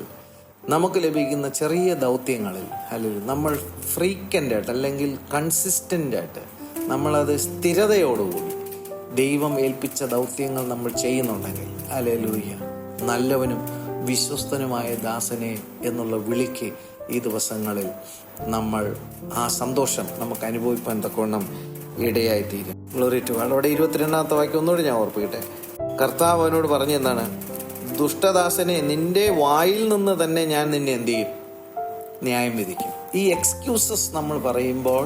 നമുക്ക് ലഭിക്കുന്ന ചെറിയ ദൗത്യങ്ങളിൽ അല്ലെങ്കിൽ നമ്മൾ ഫ്രീക്വൻ്റ് ആയിട്ട് അല്ലെങ്കിൽ കൺസിസ്റ്റൻ്റ് ആയിട്ട് നമ്മളത് സ്ഥിരതയോടുകൂടി ദൈവം ഏൽപ്പിച്ച ദൗത്യങ്ങൾ നമ്മൾ ചെയ്യുന്നുണ്ടെങ്കിൽ ഹല്ലേലൂയ, നല്ലവനും വിശ്വസ്തനുമായ ദാസനെ എന്നുള്ള വിളിക്ക് ഈ ദിവസങ്ങളിൽ നമ്മൾ ആ സന്തോഷം നമുക്ക് അനുഭവിപ്പാൻ തക്കവണ്ണം ഇടയായിത്തീരും. Glory to God. അവിടെ 22-ാമത്തെ വാക്യം ഒന്നുകൂടി ഞാൻ ഓർപ്പിക്കട്ടെ. കർത്താവ് അവനോട് പറഞ്ഞ എന്താണ്? ദുഷ്ടദാസനെ, നിന്റെ വായിൽ നിന്ന് തന്നെ ഞാൻ നിന്നെ എന്ത് ചെയ്യും? ന്യായം വിധിക്കും. ഈ എക്സ്ക്യൂസസ് നമ്മൾ പറയുമ്പോൾ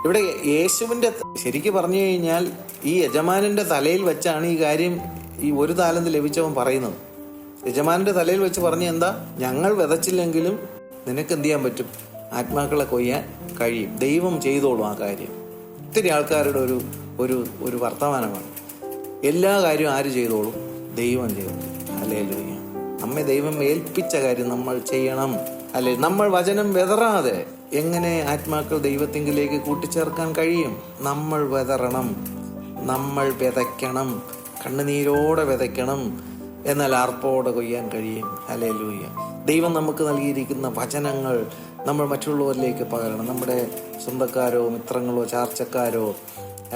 ഇവിടെ യേശുവിൻ്റെ ശരിക്കും പറഞ്ഞു കഴിഞ്ഞാൽ ഈ യജമാനന്റെ തലയിൽ വെച്ചാണ് ഈ കാര്യം ഈ ഒരു താലന്ത് ലഭിച്ചവൻ പറയുന്നത്. യജമാനന്റെ തലയിൽ വെച്ച് പറഞ്ഞ എന്താ? ഞങ്ങൾ വിതച്ചില്ലെങ്കിലും നിനക്ക് എന്ത് ചെയ്യാൻ പറ്റും? ആത്മാക്കളെ കൊയ്യാൻ കഴിയും, ദൈവം ചെയ്തോളും ആ കാര്യം. ഒത്തിരി ആൾക്കാരുടെ ഒരു വർത്തമാനമാണ്. എല്ലാ കാര്യവും ആര് ചെയ്തോളും? ദൈവം ചെയ്തോളും. ഹല്ലേലൂയ. നമ്മെ ദൈവം ഏൽപ്പിച്ച കാര്യം നമ്മൾ ചെയ്യണം. അല്ലെ, നമ്മൾ വചനം വെതറാതെ എങ്ങനെ ആത്മാക്കൾ ദൈവത്തിങ്കിലേക്ക് കൂട്ടിച്ചേർക്കാൻ കഴിയും? നമ്മൾ വെതറണം, നമ്മൾ വിതയ്ക്കണം, കണ്ണുനീരോടെ വിതയ്ക്കണം, എന്നാൽ ആർപ്പോടെ കൊയ്യാൻ കഴിയും. ഹല്ലേലൂയ. ദൈവം നമുക്ക് നൽകിയിരിക്കുന്ന വചനങ്ങൾ നമ്മൾ മറ്റുള്ളവരിലേക്ക് പകരണം. നമ്മുടെ സ്വന്തക്കാരോ മിത്രങ്ങളോ ചാർച്ചക്കാരോ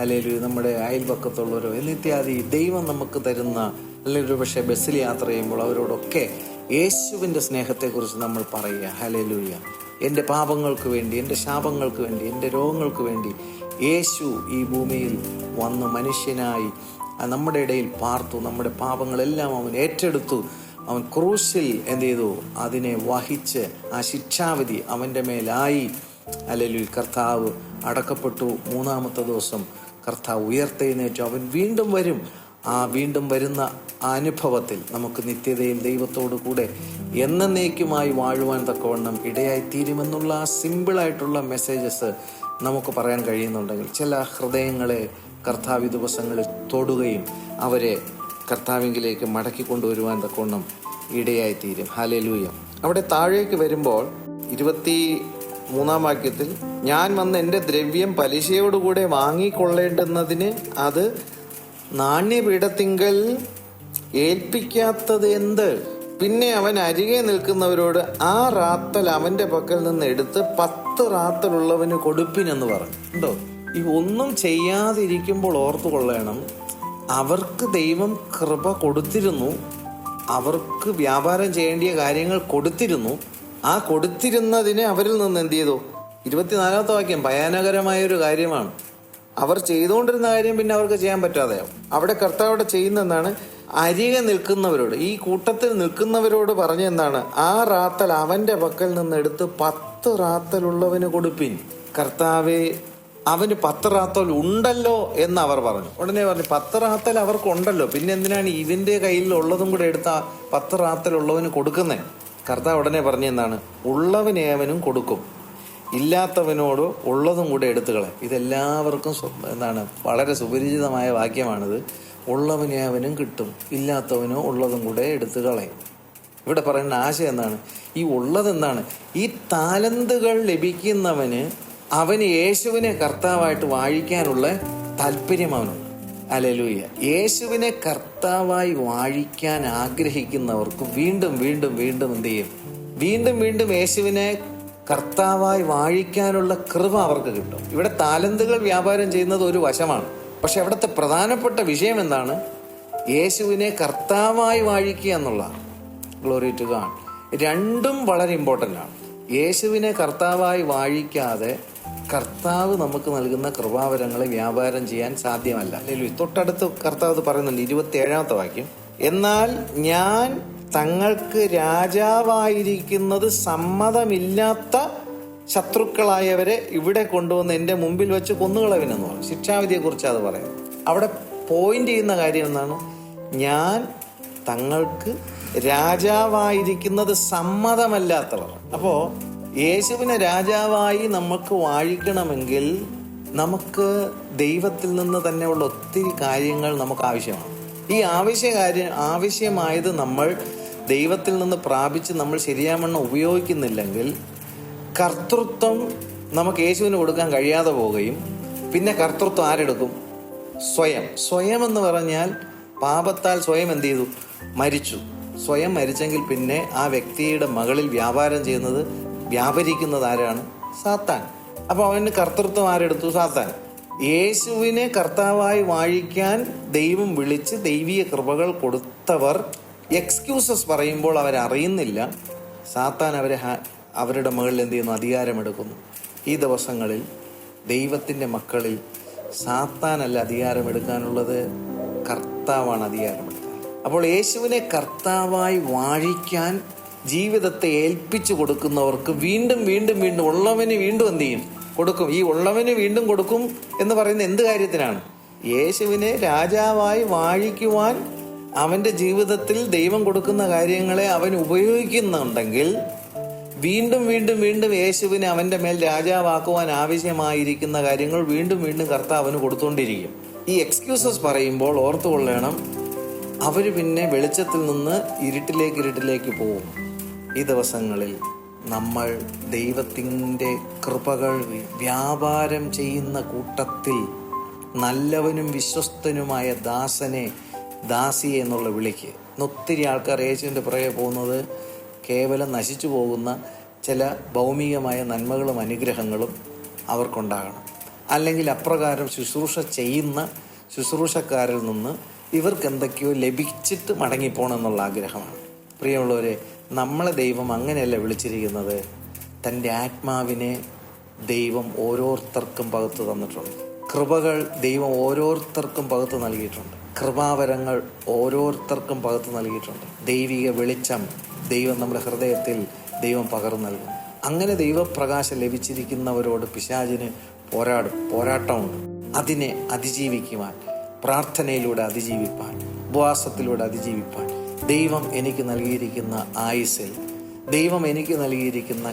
അല്ലെങ്കിൽ നമ്മുടെ അയൽപക്കത്തുള്ളവരോ എന്നിത്യാദി ദൈവം നമുക്ക് തരുന്ന, അല്ലെങ്കിൽ ഒരു പക്ഷേ ബസ്സിൽ യാത്ര ചെയ്യുമ്പോൾ അവരോടൊക്കെ യേശുവിൻ്റെ സ്നേഹത്തെക്കുറിച്ച് നമ്മൾ പറയുക. ഹല്ലേലൂയ. എൻ്റെ പാപങ്ങൾക്ക് വേണ്ടി, എൻ്റെ ശാപങ്ങൾക്ക് വേണ്ടി, എൻ്റെ രോഗങ്ങൾക്ക് വേണ്ടി യേശു ഈ ഭൂമിയിൽ വന്ന് മനുഷ്യനായി നമ്മുടെ ഇടയിൽ പാർത്തു. നമ്മുടെ പാപങ്ങളെല്ലാം അവൻ ഏറ്റെടുത്തു. അവൻ ക്രൂശിൽ എന്ത് ചെയ്തു? അതിനെ വഹിച്ച് ആ ശിക്ഷാവിധി അവൻ്റെ മേലായി. ഹല്ലേലൂയ. കർത്താവ് അടക്കപ്പെട്ടു. 3-ാമത്തെ ദിവസം കർത്താവ് ഉയർത്തെഴുന്നേറ്റു. അവൻ വീണ്ടും വരും. ആ വീണ്ടും വരുന്ന ആ അനുഭവത്തിൽ നമുക്ക് നിത്യതയിൽ ദൈവത്തോടു കൂടെ എന്നേക്കുമായി വാഴുവാൻ തക്കവണ്ണം ഇടയായിത്തീരുമെന്നുള്ള ആ സിമ്പിളായിട്ടുള്ള മെസ്സേജസ് നമുക്ക് പറയാൻ കഴിയുന്നുണ്ടെങ്കിൽ ചില ഹൃദയങ്ങളെ കർത്താവ് ദിവസങ്ങളിൽ തൊടുകയും അവരെ കർത്താവിങ്കിലേക്ക് മടക്കി കൊണ്ടുവരുവാൻ തക്കവണ്ണം ഇടയായിത്തീരും. ഹല്ലേലൂയ. അവിടെ താഴേക്ക് വരുമ്പോൾ 23-ാം വാക്യത്തിൽ, ഞാൻ വന്ന് എൻ്റെ ദ്രവ്യം പലിശയോടുകൂടെ വാങ്ങിക്കൊള്ളേണ്ടുന്നതിന് അത് നാണ്യപീഠത്തിങ്കൽ ഏൽപ്പിക്കാത്തത് എന്ത്? പിന്നെ അവൻ അരികെ നിൽക്കുന്നവരോട് ആ റാത്തൽ അവന്റെ പക്കൽ നിന്ന് എടുത്ത് 10 റാത്തലുള്ളവന് കൊടുപ്പിനെന്ന് പറഞ്ഞു. ഉണ്ടോ? ഈ ഒന്നും ചെയ്യാതിരിക്കുമ്പോൾ ഓർത്തു കൊള്ളണം, അവർക്ക് ദൈവം കൃപ കൊടുത്തിരുന്നു, അവർക്ക് വ്യാപാരം ചെയ്യേണ്ടിയ കാര്യങ്ങൾ കൊടുത്തിരുന്നു. ആ കൊടുത്തിരുന്നതിനെ അവരിൽ നിന്ന് എന്ത് ചെയ്തു? 24-ാമത്തെ വാക്യം ഭയാനകരമായൊരു കാര്യമാണ്. അവർ ചെയ്തുകൊണ്ടിരുന്ന കാര്യം പിന്നെ അവർക്ക് ചെയ്യാൻ പറ്റാതെയാവും. അവിടെ കർത്താവിടെ ചെയ്യുന്ന എന്താണ്? അരികെ നിൽക്കുന്നവരോട്, ഈ കൂട്ടത്തിൽ നിൽക്കുന്നവരോട് പറഞ്ഞ എന്താണ്? ആ റാത്തൽ അവന്റെ പക്കൽ നിന്ന് എടുത്ത് 10 റാത്തലുള്ളവന് കൊടുപ്പിൻ. കർത്താവെ, അവന് 10 റാത്തൽ ഉണ്ടല്ലോ എന്ന് അവർ പറഞ്ഞു. ഉടനെ പറഞ്ഞു, 10 റാത്തൽ അവർക്കുണ്ടല്ലോ, പിന്നെ എന്തിനാണ് ഇതിന്റെ കയ്യിൽ ഉള്ളതും കൂടെ എടുത്ത 10 റാത്തലുള്ളവന് കൊടുക്കുന്നേ? കർത്താവ് ഉടനെ പറഞ്ഞ എന്താണ്? ഉള്ളവനേവനും കൊടുക്കും, ഇല്ലാത്തവനോട് ഉള്ളതും കൂടെ എടുത്തുകളെ. ഇതെല്ലാവർക്കും എന്താണ്? വളരെ സുപരിചിതമായ വാക്യമാണിത്. ഉള്ളവനേവനും കിട്ടും, ഇല്ലാത്തവനോ ഉള്ളതും കൂടെ എടുത്തുകളെ. ഇവിടെ പറയുന്ന ആശയം എന്താണ്? ഈ ഉള്ളതെന്താണ്? ഈ താലന്തുകൾ ലഭിക്കുന്നവന് അവന് യേശുവിനെ കർത്താവായിട്ട് വാഴിക്കാനുള്ള താല്പര്യം അവനുണ്ട്. ഹല്ലേലൂയ. യേശുവിനെ കർത്താവായി വാഴിക്കാൻ ആഗ്രഹിക്കുന്നവർക്ക് വീണ്ടും വീണ്ടും വീണ്ടും എന്ത് ചെയ്യും? വീണ്ടും വീണ്ടും യേശുവിനെ കർത്താവായി വാഴിക്കാനുള്ള കൃപ അവർക്ക് കിട്ടും. ഇവിടെ താലന്തുകൾ വ്യാപാരം ചെയ്യുന്നത് ഒരു വശമാണ്. പക്ഷെ അവിടുത്തെ പ്രധാനപ്പെട്ട വിഷയം എന്താണ്? യേശുവിനെ കർത്താവായി വാഴിക്കുക എന്നുള്ളതാണ്. Glory to God. രണ്ടും വളരെ ഇമ്പോർട്ടൻ്റ് ആണ്. യേശുവിനെ കർത്താവായി വാഴിക്കാതെ കർത്താവ് നമുക്ക് നൽകുന്ന കൃപാവരങ്ങളെ വ്യാപാരം ചെയ്യാൻ സാധ്യമല്ല. അല്ലെങ്കിൽ തൊട്ടടുത്ത് കർത്താവ് പറയുന്നുണ്ട് 27-ാമത്തെ വാക്യം, എന്നാൽ ഞാൻ തങ്ങൾക്ക് രാജാവായിരിക്കുന്നത് സമ്മതമില്ലാത്ത ശത്രുക്കളായവരെ ഇവിടെ കൊണ്ടുവന്ന് എൻ്റെ മുമ്പിൽ വെച്ച് കൊന്നുകളവിനെന്ന് പറഞ്ഞു. ശിക്ഷാവിധിയെ കുറിച്ച് അത് പറയുന്നത്. അവിടെ പോയിന്റ് ചെയ്യുന്ന കാര്യം എന്താണ്? ഞാൻ തങ്ങൾക്ക് രാജാവായിരിക്കുന്നത് സമ്മതമല്ലാത്തവർ. അപ്പോ യേശുവിനെ രാജാവായി നമുക്ക് വാഴിക്കണമെങ്കിൽ നമുക്ക് ദൈവത്തിൽ നിന്ന് തന്നെയുള്ള ഒത്തിരി കാര്യങ്ങൾ നമുക്ക് ആവശ്യമാണ്. ഈ ആവശ്യമായത് നമ്മൾ ദൈവത്തിൽ നിന്ന് പ്രാപിച്ച് നമ്മൾ ശരിയാവണ്ണം ഉപയോഗിക്കുന്നില്ലെങ്കിൽ കർത്തൃത്വം നമുക്ക് യേശുവിന് കൊടുക്കാൻ കഴിയാതെ പോവുകയും, പിന്നെ കർത്തൃത്വം ആരെടുക്കും? സ്വയം എന്ന് പറഞ്ഞാൽ പാപത്താൽ സ്വയം എന്ത് ചെയ്തു? മരിച്ചു. സ്വയം മരിച്ചെങ്കിൽ പിന്നെ ആ വ്യക്തിയുടെ മകളിൽ വ്യാപരിക്കുന്നത് ആരാണ്? സാത്താൻ. അപ്പോൾ അവന് കർത്തൃത്വം ആരെടുത്തു? സാത്താൻ. യേശുവിനെ കർത്താവായി വാഴിക്കാൻ ദൈവം വിളിച്ച് ദൈവീയ കൃപകൾ കൊടുത്തവർ എക്സ്ക്യൂസസ് പറയുമ്പോൾ അവരറിയുന്നില്ല സാത്താൻ അവരുടെ മുകളിൽ എന്ത് ചെയ്യുന്നു? അധികാരമെടുക്കുന്നു. ഈ ദിവസങ്ങളിൽ ദൈവത്തിൻ്റെ മക്കളിൽ സാത്താനല്ല അധികാരമെടുക്കാനുള്ളത്, കർത്താവാണ് അധികാരമെടുക്കാൻ. അപ്പോൾ യേശുവിനെ കർത്താവായി വാഴിക്കാൻ ജീവിതത്തെ ഏൽപ്പിച്ചു കൊടുക്കുന്നവർക്ക് വീണ്ടും വീണ്ടും വീണ്ടും ഉള്ളവന് വീണ്ടും എന്ത് ചെയ്യും? കൊടുക്കും. ഈ ഉള്ളവന് വീണ്ടും കൊടുക്കും എന്ന് പറയുന്നത് എന്ത് കാര്യത്തിനാണ്? യേശുവിനെ രാജാവായി വാഴിക്കുവാൻ അവൻ്റെ ജീവിതത്തിൽ ദൈവം കൊടുക്കുന്ന കാര്യങ്ങളെ അവൻ ഉപയോഗിക്കുന്നുണ്ടെങ്കിൽ വീണ്ടും വീണ്ടും വീണ്ടും യേശുവിനെ അവൻ്റെ മേൽ രാജാവാക്കുവാൻ ആവശ്യമായിരിക്കുന്ന കാര്യങ്ങൾ വീണ്ടും വീണ്ടും കർത്താവിന് കൊടുത്തുകൊണ്ടിരിക്കും. ഈ എക്സ്ക്യൂസസ് പറയുമ്പോൾ ഓർത്തുകൊള്ളണം, അവർ പിന്നെ വെളിച്ചത്തിൽ നിന്ന് ഇരുട്ടിലേക്ക് പോകും. ഈ ദിവസങ്ങളിൽ നമ്മൾ ദൈവത്തിൻ്റെ കൃപകൾ വ്യാപാരം ചെയ്യുന്ന കൂട്ടത്തിൽ നല്ലവനും വിശ്വസ്തനുമായ ദാസിയെ എന്നുള്ള വിളിക്ക് ഒത്തിരി ആൾക്കാർ യേശുവിൻ്റെ പുറകെ പോകുന്നത് കേവലം നശിച്ചു പോകുന്ന ചില ഭൗമികമായ നന്മകളും അനുഗ്രഹങ്ങളും അവർക്കുണ്ടാകണം. അല്ലെങ്കിൽ അപ്രകാരം ശുശ്രൂഷ ചെയ്യുന്ന ശുശ്രൂഷക്കാരിൽ നിന്ന് ഇവർക്ക് എന്തൊക്കെയോ ലഭിച്ചിട്ട് മടങ്ങിപ്പോകണമെന്നുള്ള ആഗ്രഹമാണ്. പ്രിയമുള്ളവരെ, നമ്മളെ ദൈവം അങ്ങനെയല്ല വിളിച്ചിരിക്കുന്നത്. തൻ്റെ ആത്മാവിനെ ദൈവം ഓരോരുത്തർക്കും പകുത്തു തന്നിട്ടുണ്ട്. കൃപകൾ ദൈവം ഓരോരുത്തർക്കും പകുത്തു നൽകിയിട്ടുണ്ട്. കൃപാവരങ്ങൾ ഓരോരുത്തർക്കും പകുത്തു നൽകിയിട്ടുണ്ട്. ദൈവിക വെളിച്ചം ദൈവം നമ്മുടെ ഹൃദയത്തിൽ ദൈവം പകർന്നു നൽകും. അങ്ങനെ ദൈവപ്രകാശം ലഭിച്ചിരിക്കുന്നവരോട് പിശാചിന് പോരാട്ടമുണ്ട്. അതിനെ അതിജീവിക്കുവാൻ, പ്രാർത്ഥനയിലൂടെ അതിജീവിപ്പാൻ, ഉപവാസത്തിലൂടെ അതിജീവിപ്പാൻ ദൈവം എനിക്ക് നൽകിയിരിക്കുന്ന ആയുസ്സിൽ, ദൈവം എനിക്ക് നൽകിയിരിക്കുന്ന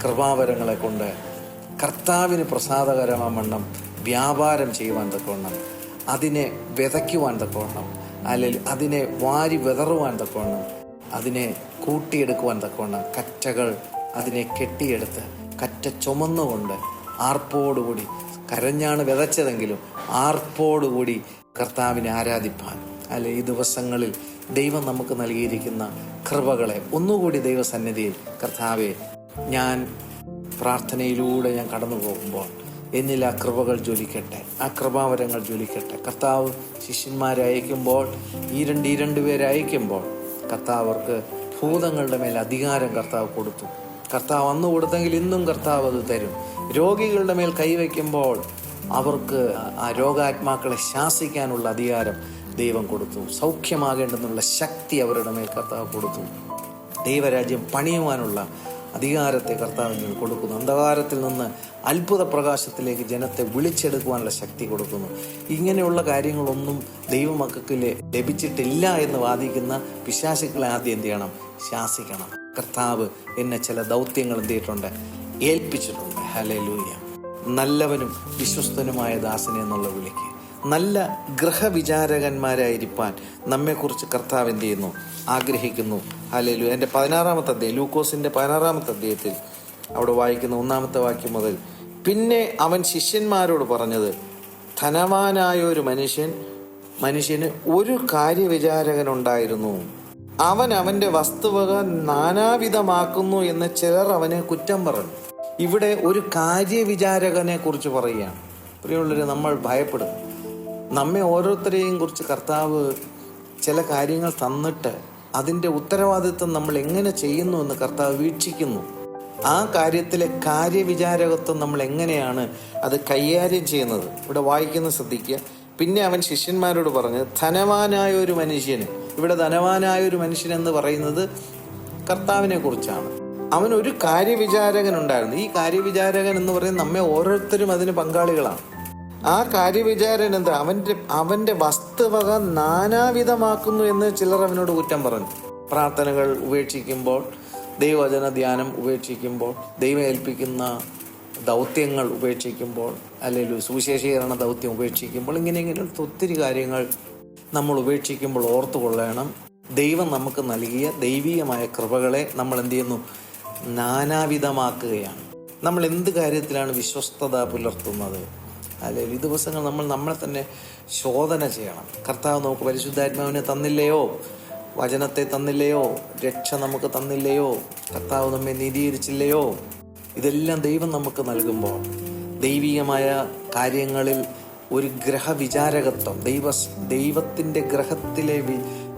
കൃപാവരങ്ങളെ കൊണ്ട് കർത്താവിന് പ്രസാദകരമാവണ്ണം വ്യാപാരം ചെയ്യുവാൻ തക്കവണ്ണം, അതിനെ വിതയ്ക്കുവാൻ തക്കവണ്ണം, അല്ലെങ്കിൽ അതിനെ വാരി വിതറുവാൻ തക്കവണ്ണം, അതിനെ കൂട്ടിയെടുക്കുവാൻ തക്കവണ്ണം കറ്റകൾ അതിനെ കെട്ടിയെടുത്ത് കറ്റ ചുമന്നുകൊണ്ട് ആർപ്പോടുകൂടി, കരഞ്ഞാണ് വിതച്ചതെങ്കിലും ആർപ്പോടുകൂടി കർത്താവിനെ ആരാധിപ്പാൻ, അല്ലെ ഈ ദിവസങ്ങളിൽ ദൈവം നമുക്ക് നൽകിയിരിക്കുന്ന കൃപകളെ ഒന്നുകൂടി ദൈവസന്നിധിയിൽ, കർത്താവെ, ഞാൻ പ്രാർത്ഥനയിലൂടെ ഞാൻ കടന്നു പോകുമ്പോൾ എന്നിൽ ആ കൃപകൾ ജ്വലിക്കട്ടെ, ആ കൃപാവരങ്ങൾ ജ്വലിക്കട്ടെ. കർത്താവ് ശിഷ്യന്മാരെ അയക്കുമ്പോൾ, ഈ രണ്ട് പേരെ അയക്കുമ്പോൾ കർത്താവ് അവർക്ക് ഭൂതങ്ങളുടെ മേൽ അധികാരം കർത്താവ് കൊടുത്തു. കർത്താവ് അന്ന് കൊടുത്തെങ്കിൽ ഇന്നും കർത്താവ് അത് തരും. രോഗികളുടെ മേൽ കൈവയ്ക്കുമ്പോൾ അവർക്ക് ആ രോഗാത്മാക്കളെ ശാസിക്കാനുള്ള അധികാരം ദൈവം കൊടുത്തു. സൗഖ്യമാകേണ്ടെന്നുള്ള ശക്തി അവരുടെ മേൽ കർത്താവ് കൊടുത്തു. ദൈവരാജ്യം പണിയുവാനുള്ള അധികാരത്തെ കർത്താവിന് കൊടുക്കുന്നു. അന്ധകാരത്തിൽ നിന്ന് അത്ഭുത പ്രകാശത്തിലേക്ക് ജനത്തെ വിളിച്ചെടുക്കുവാനുള്ള ശക്തി കൊടുക്കുന്നു. ഇങ്ങനെയുള്ള കാര്യങ്ങളൊന്നും ദൈവമക്കൾക്ക് ലഭിച്ചിട്ടില്ല എന്ന് വാദിക്കുന്ന പിശാചുക്കളെ ആദ്യം എന്ത് ചെയ്യണം? ശാസിക്കണം. കർത്താവ് എന്നെ ചില ദൗത്യങ്ങൾ എന്ത് ചെയ്തിട്ടുണ്ട്? ഏൽപ്പിച്ചിട്ടുണ്ട്. ഹല്ലേലൂയ. നല്ലവനും വിശ്വസ്തനുമായ ദാസനെ എന്നുള്ള വിളിക്ക്, നല്ല ഗൃഹവിചാരകന്മാരായിരിക്കാൻ നമ്മെക്കുറിച്ച് കർത്താവ് എന്ത് ചെയ്യുന്നു? ആഗ്രഹിക്കുന്നു. ഹല്ലേലൂയ. എൻ്റെ 16-ാമത്തെ അധ്യായം, ലൂക്കോസിൻ്റെ 16-ാമത്തെ അധ്യായത്തിൽ അവിടെ വായിക്കുന്ന 1-ാമത്തെ വാക്യം മുതൽ, പിന്നെ അവൻ ശിഷ്യന്മാരോട് പറഞ്ഞത്, ധനവാനായ ഒരു മനുഷ്യന് ഒരു കാര്യവിചാരകനുണ്ടായിരുന്നു. അവൻ അവൻ്റെ വസ്തുവക നാനാവിധമാക്കുന്നു എന്ന് ചിലർ അവനെ കുറ്റം പറഞ്ഞു. ഇവിടെ ഒരു കാര്യവിചാരകനെ കുറിച്ച് പറയുകയാണ്. പ്രിയമുള്ളവരെ, നമ്മൾ ഭയപ്പെടും. നമ്മെ ഓരോരുത്തരെയും കുറിച്ച് കർത്താവ് ചില കാര്യങ്ങൾ തന്നിട്ട് അതിൻ്റെ ഉത്തരവാദിത്വം നമ്മൾ എങ്ങനെ ചെയ്യുന്നു എന്ന് കർത്താവ് വീക്ഷിക്കുന്നു. ആ കാര്യത്തിലെ കാര്യവിചാരകത്വം നമ്മൾ എങ്ങനെയാണ് അത് കൈകാര്യം ചെയ്യുന്നത്? ഇവിടെ വായിക്കുന്ന ശ്രദ്ധിക്കുക. പിന്നെ അവൻ ശിഷ്യന്മാരോട് പറഞ്ഞത്, ധനവാനായ ഒരു മനുഷ്യന്. ഇവിടെ ധനവാനായ ഒരു മനുഷ്യൻ എന്ന് പറയുന്നത് കർത്താവിനെ കുറിച്ചാണ്. അവനൊരു കാര്യവിചാരകൻ ഉണ്ടായിരുന്നു. ഈ കാര്യവിചാരകൻ എന്ന് പറയുന്നത് നമ്മെ ഓരോരുത്തരും അതിന് പങ്കാളികളാണ്. ആ കാര്യവിചാരൻ എന്താ? അവൻ്റെ വസ്തുവക നാനാവിധമാക്കുന്നു എന്ന് ചിലർ അവനോട് കുറ്റം പറഞ്ഞു. പ്രാർത്ഥനകൾ ഉപേക്ഷിക്കുമ്പോൾ, ദൈവവചന ധ്യാനം ഉപേക്ഷിക്കുമ്പോൾ, ദൈവം ഏൽപ്പിക്കുന്ന ദൗത്യങ്ങൾ ഉപേക്ഷിക്കുമ്പോൾ, അല്ലെങ്കിൽ സുവിശേഷീകരണ ദൗത്യം ഉപേക്ഷിക്കുമ്പോൾ, ഇങ്ങനെ ഒത്തിരി കാര്യങ്ങൾ നമ്മൾ ഉപേക്ഷിക്കുമ്പോൾ ഓർത്തുകൊള്ളണം, ദൈവം നമുക്ക് നൽകിയ ദൈവീയമായ കൃപകളെ നമ്മൾ എന്ത് ചെയ്യുന്നു? നാനാവിധമാക്കുകയാണ്. നമ്മൾ എന്ത് കാര്യത്തിലാണ് വിശ്വസ്തത പുലർത്തുന്നത്? അല്ലെങ്കിൽ ഈ ദിവസങ്ങൾ നമ്മൾ നമ്മളെ തന്നെ ശോധന ചെയ്യണം. കർത്താവ് നമുക്ക് പരിശുദ്ധാത്മാവിനെ തന്നില്ലയോ? വചനത്തെ തന്നില്ലയോ? രക്ഷ നമുക്ക് തന്നില്ലയോ? കർത്താവ് നമ്മെ നീതീകരിച്ചില്ലയോ? ഇതെല്ലാം ദൈവം നമുക്ക് നൽകുമ്പോൾ ദൈവികമായ കാര്യങ്ങളിൽ ഒരു ഗ്രഹവിചാരകത്വം, ദൈവത്തിൻ്റെ ഗ്രഹത്തിലെ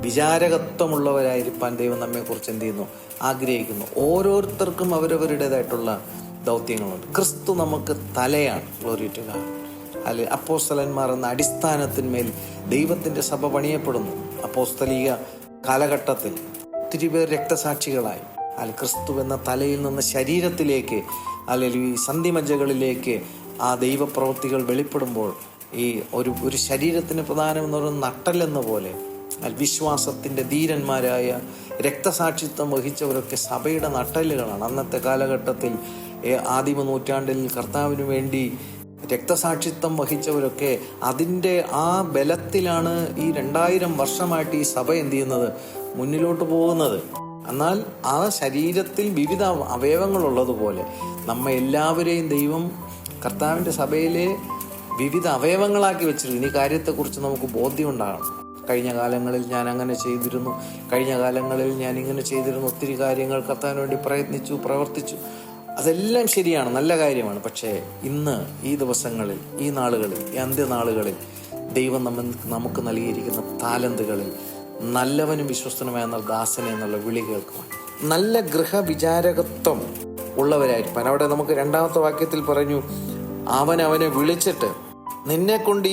വിചാരകത്വമുള്ളവരായിരിക്കാൻ ദൈവം നമ്മെക്കുറിച്ച് എന്ത് ചെയ്യുന്നു? ആഗ്രഹിക്കുന്നു. ഓരോരുത്തർക്കും അവരവരുടേതായിട്ടുള്ള ദൗത്യങ്ങളുണ്ട്. ക്രിസ്തു നമുക്ക് തലയാണ്. Glory to God. അല്ലെ, അപ്പോസ്തലന്മാർ എന്ന അടിസ്ഥാനത്തിന്മേൽ ദൈവത്തിൻ്റെ സഭ പണിയപ്പെടുന്നു. അപ്പോസ്തലിക കാലഘട്ടത്തിൽ ഒത്തിരി പേർ രക്തസാക്ഷികളായി. ക്രിസ്തു എന്ന തലയിൽ നിന്ന് ശരീരത്തിലേക്ക്, അല്ലെങ്കിൽ ഈ സന്ധിമജ്ജകളിലേക്ക് ആ ദൈവപ്രവൃത്തികൾ വെളിപ്പെടുമ്പോൾ ഈ ഒരു ശരീരത്തിന് പ്രധാനമെന്ന് പറയുന്ന നട്ടലെന്ന പോലെ വിശ്വാസത്തിൻ്റെ ധീരന്മാരായ രക്തസാക്ഷിത്വം വഹിച്ചവരൊക്കെ സഭയുടെ നട്ടലുകളാണ്. അന്നത്തെ കാലഘട്ടത്തിൽ ആദിമ നൂറ്റാണ്ടിൽ കർത്താവിന് വേണ്ടി രക്തസാക്ഷിത്വം വഹിച്ചവരൊക്കെ അതിൻ്റെ ആ ബലത്തിലാണ് ഈ 2000 വർഷമായിട്ട് ഈ സഭ എന്ത് ചെയ്യുന്നത്? മുന്നിലോട്ട് പോകുന്നത്. എന്നാൽ ആ ശരീരത്തിൽ വിവിധ അവയവങ്ങളുള്ളതുപോലെ നമ്മെ എല്ലാവരെയും ദൈവം കർത്താവിൻ്റെ സഭയിലെ വിവിധ അവയവങ്ങളാക്കി വെച്ചിരുന്നു. ഈ കാര്യത്തെക്കുറിച്ച് നമുക്ക് ബോധ്യം ഉണ്ടാകണം. കഴിഞ്ഞ കാലങ്ങളിൽ ഞാൻ അങ്ങനെ ചെയ്തിരുന്നു, കഴിഞ്ഞ കാലങ്ങളിൽ ഞാൻ ഇങ്ങനെ ചെയ്തിരുന്നു, ഒത്തിരി കാര്യങ്ങൾ കർത്താവിന് വേണ്ടി പ്രയത്നിച്ചു, പ്രവർത്തിച്ചു. അതെല്ലാം ശരിയാണ്, നല്ല കാര്യമാണ്. പക്ഷേ ഇന്ന് ഈ ദിവസങ്ങളിൽ, ഈ നാളുകളിൽ, ഈ അന്ത്യനാളുകളിൽ ദൈവം നമുക്ക് നൽകിയിരിക്കുന്ന താലന്തുകളിൽ നല്ലവനും വിശ്വസ്തനുമായ ദാസനെ എന്നുള്ള വിളി കേൾക്കുവാൻ, നല്ല ഗൃഹവിചാരകത്വം ഉള്ളവരായിരിക്കാൻ. അവിടെ നമുക്ക് 2ാമത്തെ വാക്യത്തിൽ പറഞ്ഞു, അവനെ വിളിച്ചിട്ട് നിന്നെ കൊണ്ട്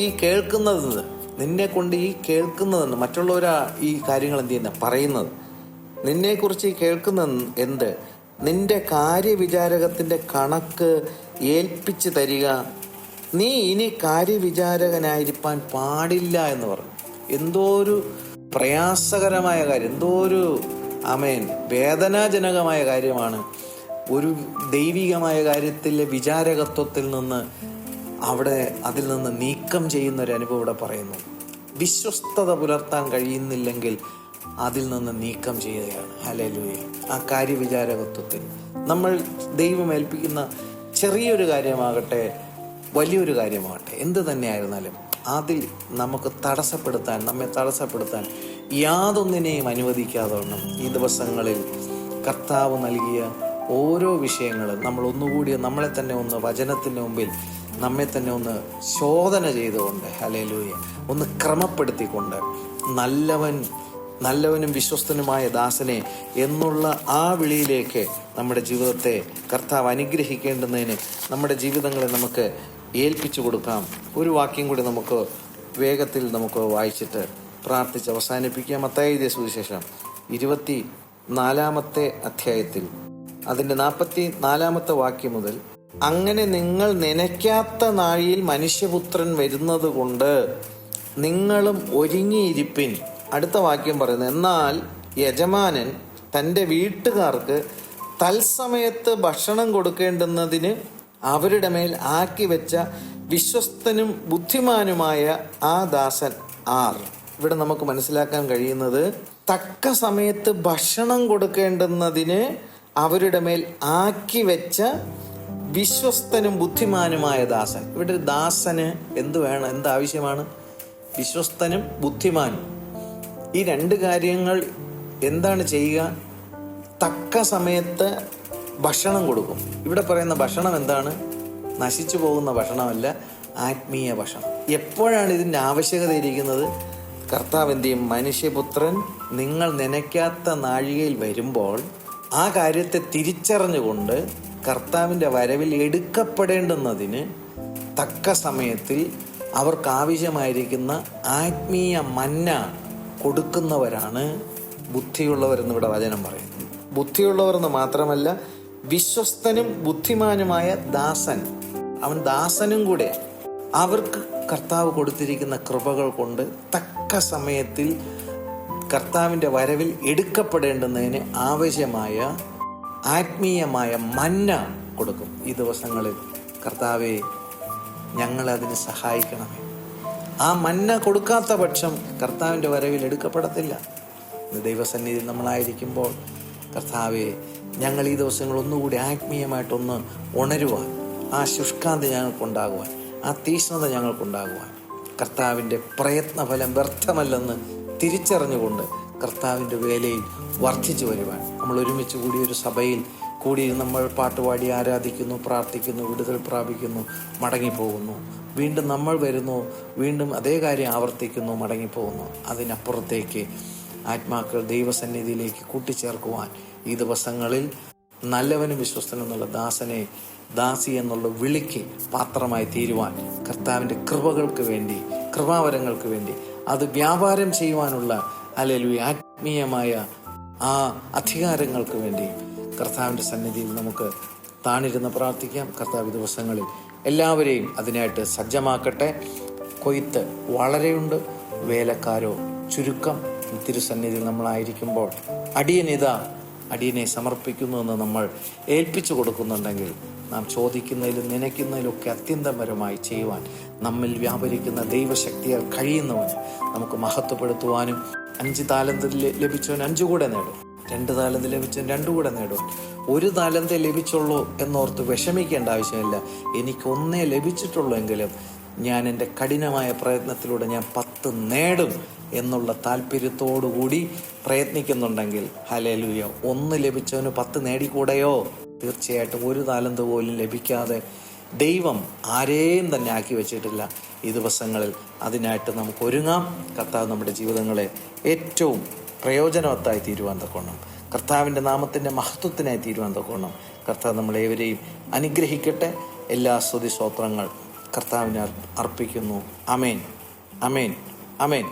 ഈ കേൾക്കുന്നതെന്ന് മറ്റുള്ളവരാ ഈ കാര്യങ്ങൾ എന്ത് ചെയ്യുന്ന പറയുന്നത്. നിന്നെക്കുറിച്ച് ഈ കേൾക്കുന്നത് എന്ത്? നിന്റെ കാര്യവിചാരകത്തിൻ്റെ കണക്ക് ഏൽപ്പിച്ച് തരിക. നീ ഇനി കാര്യവിചാരകനായിരിക്കാൻ പാടില്ല എന്ന് പറഞ്ഞു. എന്തോ ഒരു പ്രയാസകരമായ കാര്യം, എന്തോ ഒരു വേദനാജനകമായ കാര്യമാണ്. ഒരു ദൈവികമായ കാര്യത്തിലെ വിചാരകത്വത്തിൽ നിന്ന് അതിൽ നിന്ന് നീക്കം ചെയ്യുന്ന ഒരു അനുഭവം ഇവിടെ പറയുന്നു. വിശ്വസ്തത പുലർത്താൻ കഴിയുന്നില്ലെങ്കിൽ അതിൽ നിന്ന് നീക്കം ചെയ്യുകയാണ്. ഹല്ലേലൂയ. ആ കാര്യവിചാരകത്വത്തിൽ നമ്മൾ ദൈവം ഏൽപ്പിക്കുന്ന ചെറിയൊരു കാര്യമാകട്ടെ, വലിയൊരു കാര്യമാകട്ടെ, എന്ത് തന്നെയായിരുന്നാലും അതിൽ നമ്മെ തടസ്സപ്പെടുത്താൻ യാതൊന്നിനെയും അനുവദിക്കാതെ വണ്ണം ഈ ദിവസങ്ങളിൽ കർത്താവ് നൽകിയ ഓരോ വിഷയങ്ങളും നമ്മൾ ഒന്നുകൂടി നമ്മളെ തന്നെ ഒന്ന് വചനത്തിൻ്റെ മുമ്പിൽ നമ്മെ തന്നെ ഒന്ന് ശോധന ചെയ്തുകൊണ്ട്, ഹല്ലേലൂയ, ഒന്ന് ക്രമപ്പെടുത്തിക്കൊണ്ട് നല്ലവനും വിശ്വസ്തനുമായ ദാസനെ എന്നുള്ള ആ വിളിയിലേക്ക് നമ്മുടെ ജീവിതത്തെ കർത്താവ് അനുഗ്രഹിക്കേണ്ടുന്നതിന് നമ്മുടെ ജീവിതങ്ങളെ നമുക്ക് ഏൽപ്പിച്ചു കൊടുക്കാം. ഒരു വാക്യം കൂടി നമുക്ക് വേഗത്തിൽ നമുക്ക് വായിച്ചിട്ട് പ്രാർത്ഥിച്ച് അവസാനിപ്പിക്കാം. മത്തായി എഴുതിയ സുവിശേഷം 24-ാമത്തെ അധ്യായത്തിൽ അതിൻ്റെ 44-ാമത്തെ വാക്യം മുതൽ, അങ്ങനെ നിങ്ങൾ നനയ്ക്കാത്ത നാഴിയിൽ മനുഷ്യപുത്രൻ വരുന്നത് കൊണ്ട് നിങ്ങളും ഒരുങ്ങിയിരിപ്പിൻ. അടുത്ത വാക്യം പറയുന്നത്, എന്നാൽ യജമാനൻ തൻ്റെ വീട്ടുകാർക്ക് തത്സമയത്ത് ഭക്ഷണം കൊടുക്കേണ്ടുന്നതിന് അവരുടെ മേൽ ആക്കി വെച്ച വിശ്വസ്തനും ബുദ്ധിമാനുമായ ആ ദാസൻ ആർ. ഇവിടെ നമുക്ക് മനസ്സിലാക്കാൻ കഴിയുന്നത്, തക്ക സമയത്ത് ഭക്ഷണം കൊടുക്കേണ്ടുന്നതിന് അവരുടെ മേൽ ആക്കി വെച്ച വിശ്വസ്തനും ബുദ്ധിമാനുമായ ദാസൻ. ഇവിടെ ഒരു ദാസന് എന്താവശ്യമാണ്? വിശ്വസ്തനും ബുദ്ധിമാനും. ഈ 2 കാര്യങ്ങൾ എന്താണ് ചെയ്യുക? തക്ക സമയത്ത് ഭക്ഷണം കൊടുക്കും. ഇവിടെ പറയുന്ന ഭക്ഷണം എന്താണ്? നശിച്ചു പോകുന്ന ഭക്ഷണമല്ല, ആത്മീയ ഭക്ഷണം. എപ്പോഴാണ് ഇതിൻ്റെ ആവശ്യകത ഇരിക്കുന്നത്? കർത്താവ് എന്ത് ചെയ്യും? മനുഷ്യപുത്രൻ നിങ്ങൾ നനയ്ക്കാത്ത നാഴികയിൽ വരുമ്പോൾ ആ കാര്യത്തെ തിരിച്ചറിഞ്ഞുകൊണ്ട് കർത്താവിൻ്റെ വരവിൽ എടുക്കപ്പെടേണ്ടുന്നതിന് തക്ക സമയത്തിൽ അവർക്ക് ആവശ്യമായിരിക്കുന്ന ആത്മീയ മന്ന കൊടുക്കുന്നവരാണ് ബുദ്ധിയുള്ളവരെന്ന് ഇവിടെ വചനം പറയുന്നു. ബുദ്ധിയുള്ളവരെന്ന് മാത്രമല്ല, വിശ്വസ്തനും ബുദ്ധിമാനുമായ ദാസൻ, അവൻ ദാസനും കൂടെ. അവർക്ക് കർത്താവ് കൊടുത്തിരിക്കുന്ന കൃപകൾ കൊണ്ട് തക്ക സമയത്തിൽ കർത്താവിൻ്റെ വരവിൽ എടുക്കപ്പെടേണ്ടുന്നതിന് ആവശ്യമായ ആത്മീയമായ മന്ന കൊടുക്കും. ഈ ദിവസങ്ങളിൽ കർത്താവെ, ഞങ്ങളതിന് സഹായിക്കണമേ. ആ മന്ന കൊടുക്കാത്ത പക്ഷം കർത്താവിൻ്റെ വരവിൽ എടുക്കപ്പെടത്തില്ല. ദൈവസന്നിധിയിൽ നമ്മളായിരിക്കുമ്പോൾ, കർത്താവെ, ഞങ്ങൾ ഈ ദിവസങ്ങൾ ഒന്നുകൂടി ആത്മീയമായിട്ടൊന്ന് ഉണരുവാൻ, ആ ശുഷ്കാന്തി ഞങ്ങൾക്കുണ്ടാകുവാൻ, ആ തീഷ്ണത ഞങ്ങൾക്കുണ്ടാകുവാൻ, കർത്താവിൻ്റെ പ്രയത്നഫലം വ്യർത്ഥമല്ലെന്ന് തിരിച്ചറിഞ്ഞുകൊണ്ട് കർത്താവിൻ്റെ വേലയിൽ വർദ്ധിച്ചു വരുവാൻ. നമ്മൾ ഒരുമിച്ച് കൂടി ഒരു സഭയിൽ കൂടി നമ്മൾ പാട്ടുപാടി ആരാധിക്കുന്നു, പ്രാർത്ഥിക്കുന്നു, വിടുതൽ പ്രാപിക്കുന്നു, മടങ്ങിപ്പോകുന്നു. വീണ്ടും നമ്മൾ വരുന്നു, വീണ്ടും അതേ കാര്യം ആവർത്തിക്കുന്നു, മടങ്ങിപ്പോകുന്നു. അതിനപ്പുറത്തേക്ക് ആത്മാക്കൾ ദൈവസന്നിധിയിലേക്ക് കൂട്ടിച്ചേർക്കുവാൻ ഈ ദിവസങ്ങളിൽ നല്ലവനും വിശ്വസ്തനും എന്നുള്ള ദാസി എന്നുള്ള വിളിക്ക് പാത്രമായി തീരുവാൻ, കർത്താവിൻ്റെ കൃപകൾക്ക് വേണ്ടി, കൃപാവരങ്ങൾക്ക് വേണ്ടി, അത് വ്യാപാരം ചെയ്യുവാനുള്ള ഹല്ലേലൂയ ആത്മീയമായ ആ അധികാരങ്ങൾക്ക് വേണ്ടി കർത്താവിൻ്റെ സന്നിധിയിൽ നമുക്ക് താണിരുന്ന് പ്രാർത്ഥിക്കാം. കർത്താവ് ദിവസങ്ങളിൽ എല്ലാവരെയും അതിനായിട്ട് സജ്ജമാക്കട്ടെ. കൊയ്ത്ത് വളരെയുണ്ട്, വേലക്കാരോ ചുരുക്കം. തിരുസന്നിധിയിൽ നമ്മളായിരിക്കുമ്പോൾ അടിയനെ സമർപ്പിക്കുന്നുവെന്ന് നമ്മൾ ഏൽപ്പിച്ചു കൊടുക്കുന്നുണ്ടെങ്കിൽ നാം ചോദിക്കുന്നതിലും നനയ്ക്കുന്നതിലും ഒക്കെ അത്യന്തപരമായി ചെയ്യുവാൻ നമ്മിൽ വ്യാപരിക്കുന്ന ദൈവശക്തിയാൽ കഴിയുന്നവന് നമുക്ക് മഹത്വപ്പെടുത്തുവാനും, 5 താലന്ത് ലഭിച്ചവൻ 5 കൂടെ നേടും, 2 താലന്ത് ലഭിച്ചവൻ 2 കൂടെ നേടും. 1 താലന്തേ ലഭിച്ചുള്ളൂ എന്നോർത്ത് വിഷമിക്കേണ്ട ആവശ്യമില്ല. എനിക്ക് 1 ലഭിച്ചിട്ടുള്ളൂ എങ്കിലും ഞാൻ എൻ്റെ കഠിനമായ പ്രയത്നത്തിലൂടെ ഞാൻ 10 നേടും എന്നുള്ള താല്പര്യത്തോടുകൂടി പ്രയത്നിക്കുന്നുണ്ടെങ്കിൽ ഹല്ലേലൂയ, 1 ലഭിച്ചവന് 10 നേടിക്കൂടെയോ? തീർച്ചയായിട്ടും 1 താലന്ത് പോലും ലഭിക്കാതെ ദൈവം ആരെയും തന്നെ ആക്കി വെച്ചിട്ടില്ല. ഈ ദിവസങ്ങളിൽ അതിനായിട്ട് നമുക്ക് ഒരുങ്ങാം. കർത്താവ് നമ്മുടെ ജീവിതങ്ങളെ ഏറ്റവും പ്രയോജനവത്തായി തീരുവാൻ തക്കോണം, കർത്താവിൻ്റെ നാമത്തിൻ്റെ മഹത്വത്തിനായി തീരുവാൻ തക്കോണം കർത്താവ് നമ്മളേവരെയും അനുഗ്രഹിക്കട്ടെ. എല്ലാ സ്തുതി സ്തോത്രങ്ങൾ കർത്താവിനെ അർപ്പിക്കുന്നു. ആമേൻ, ആമേൻ, ആമേൻ.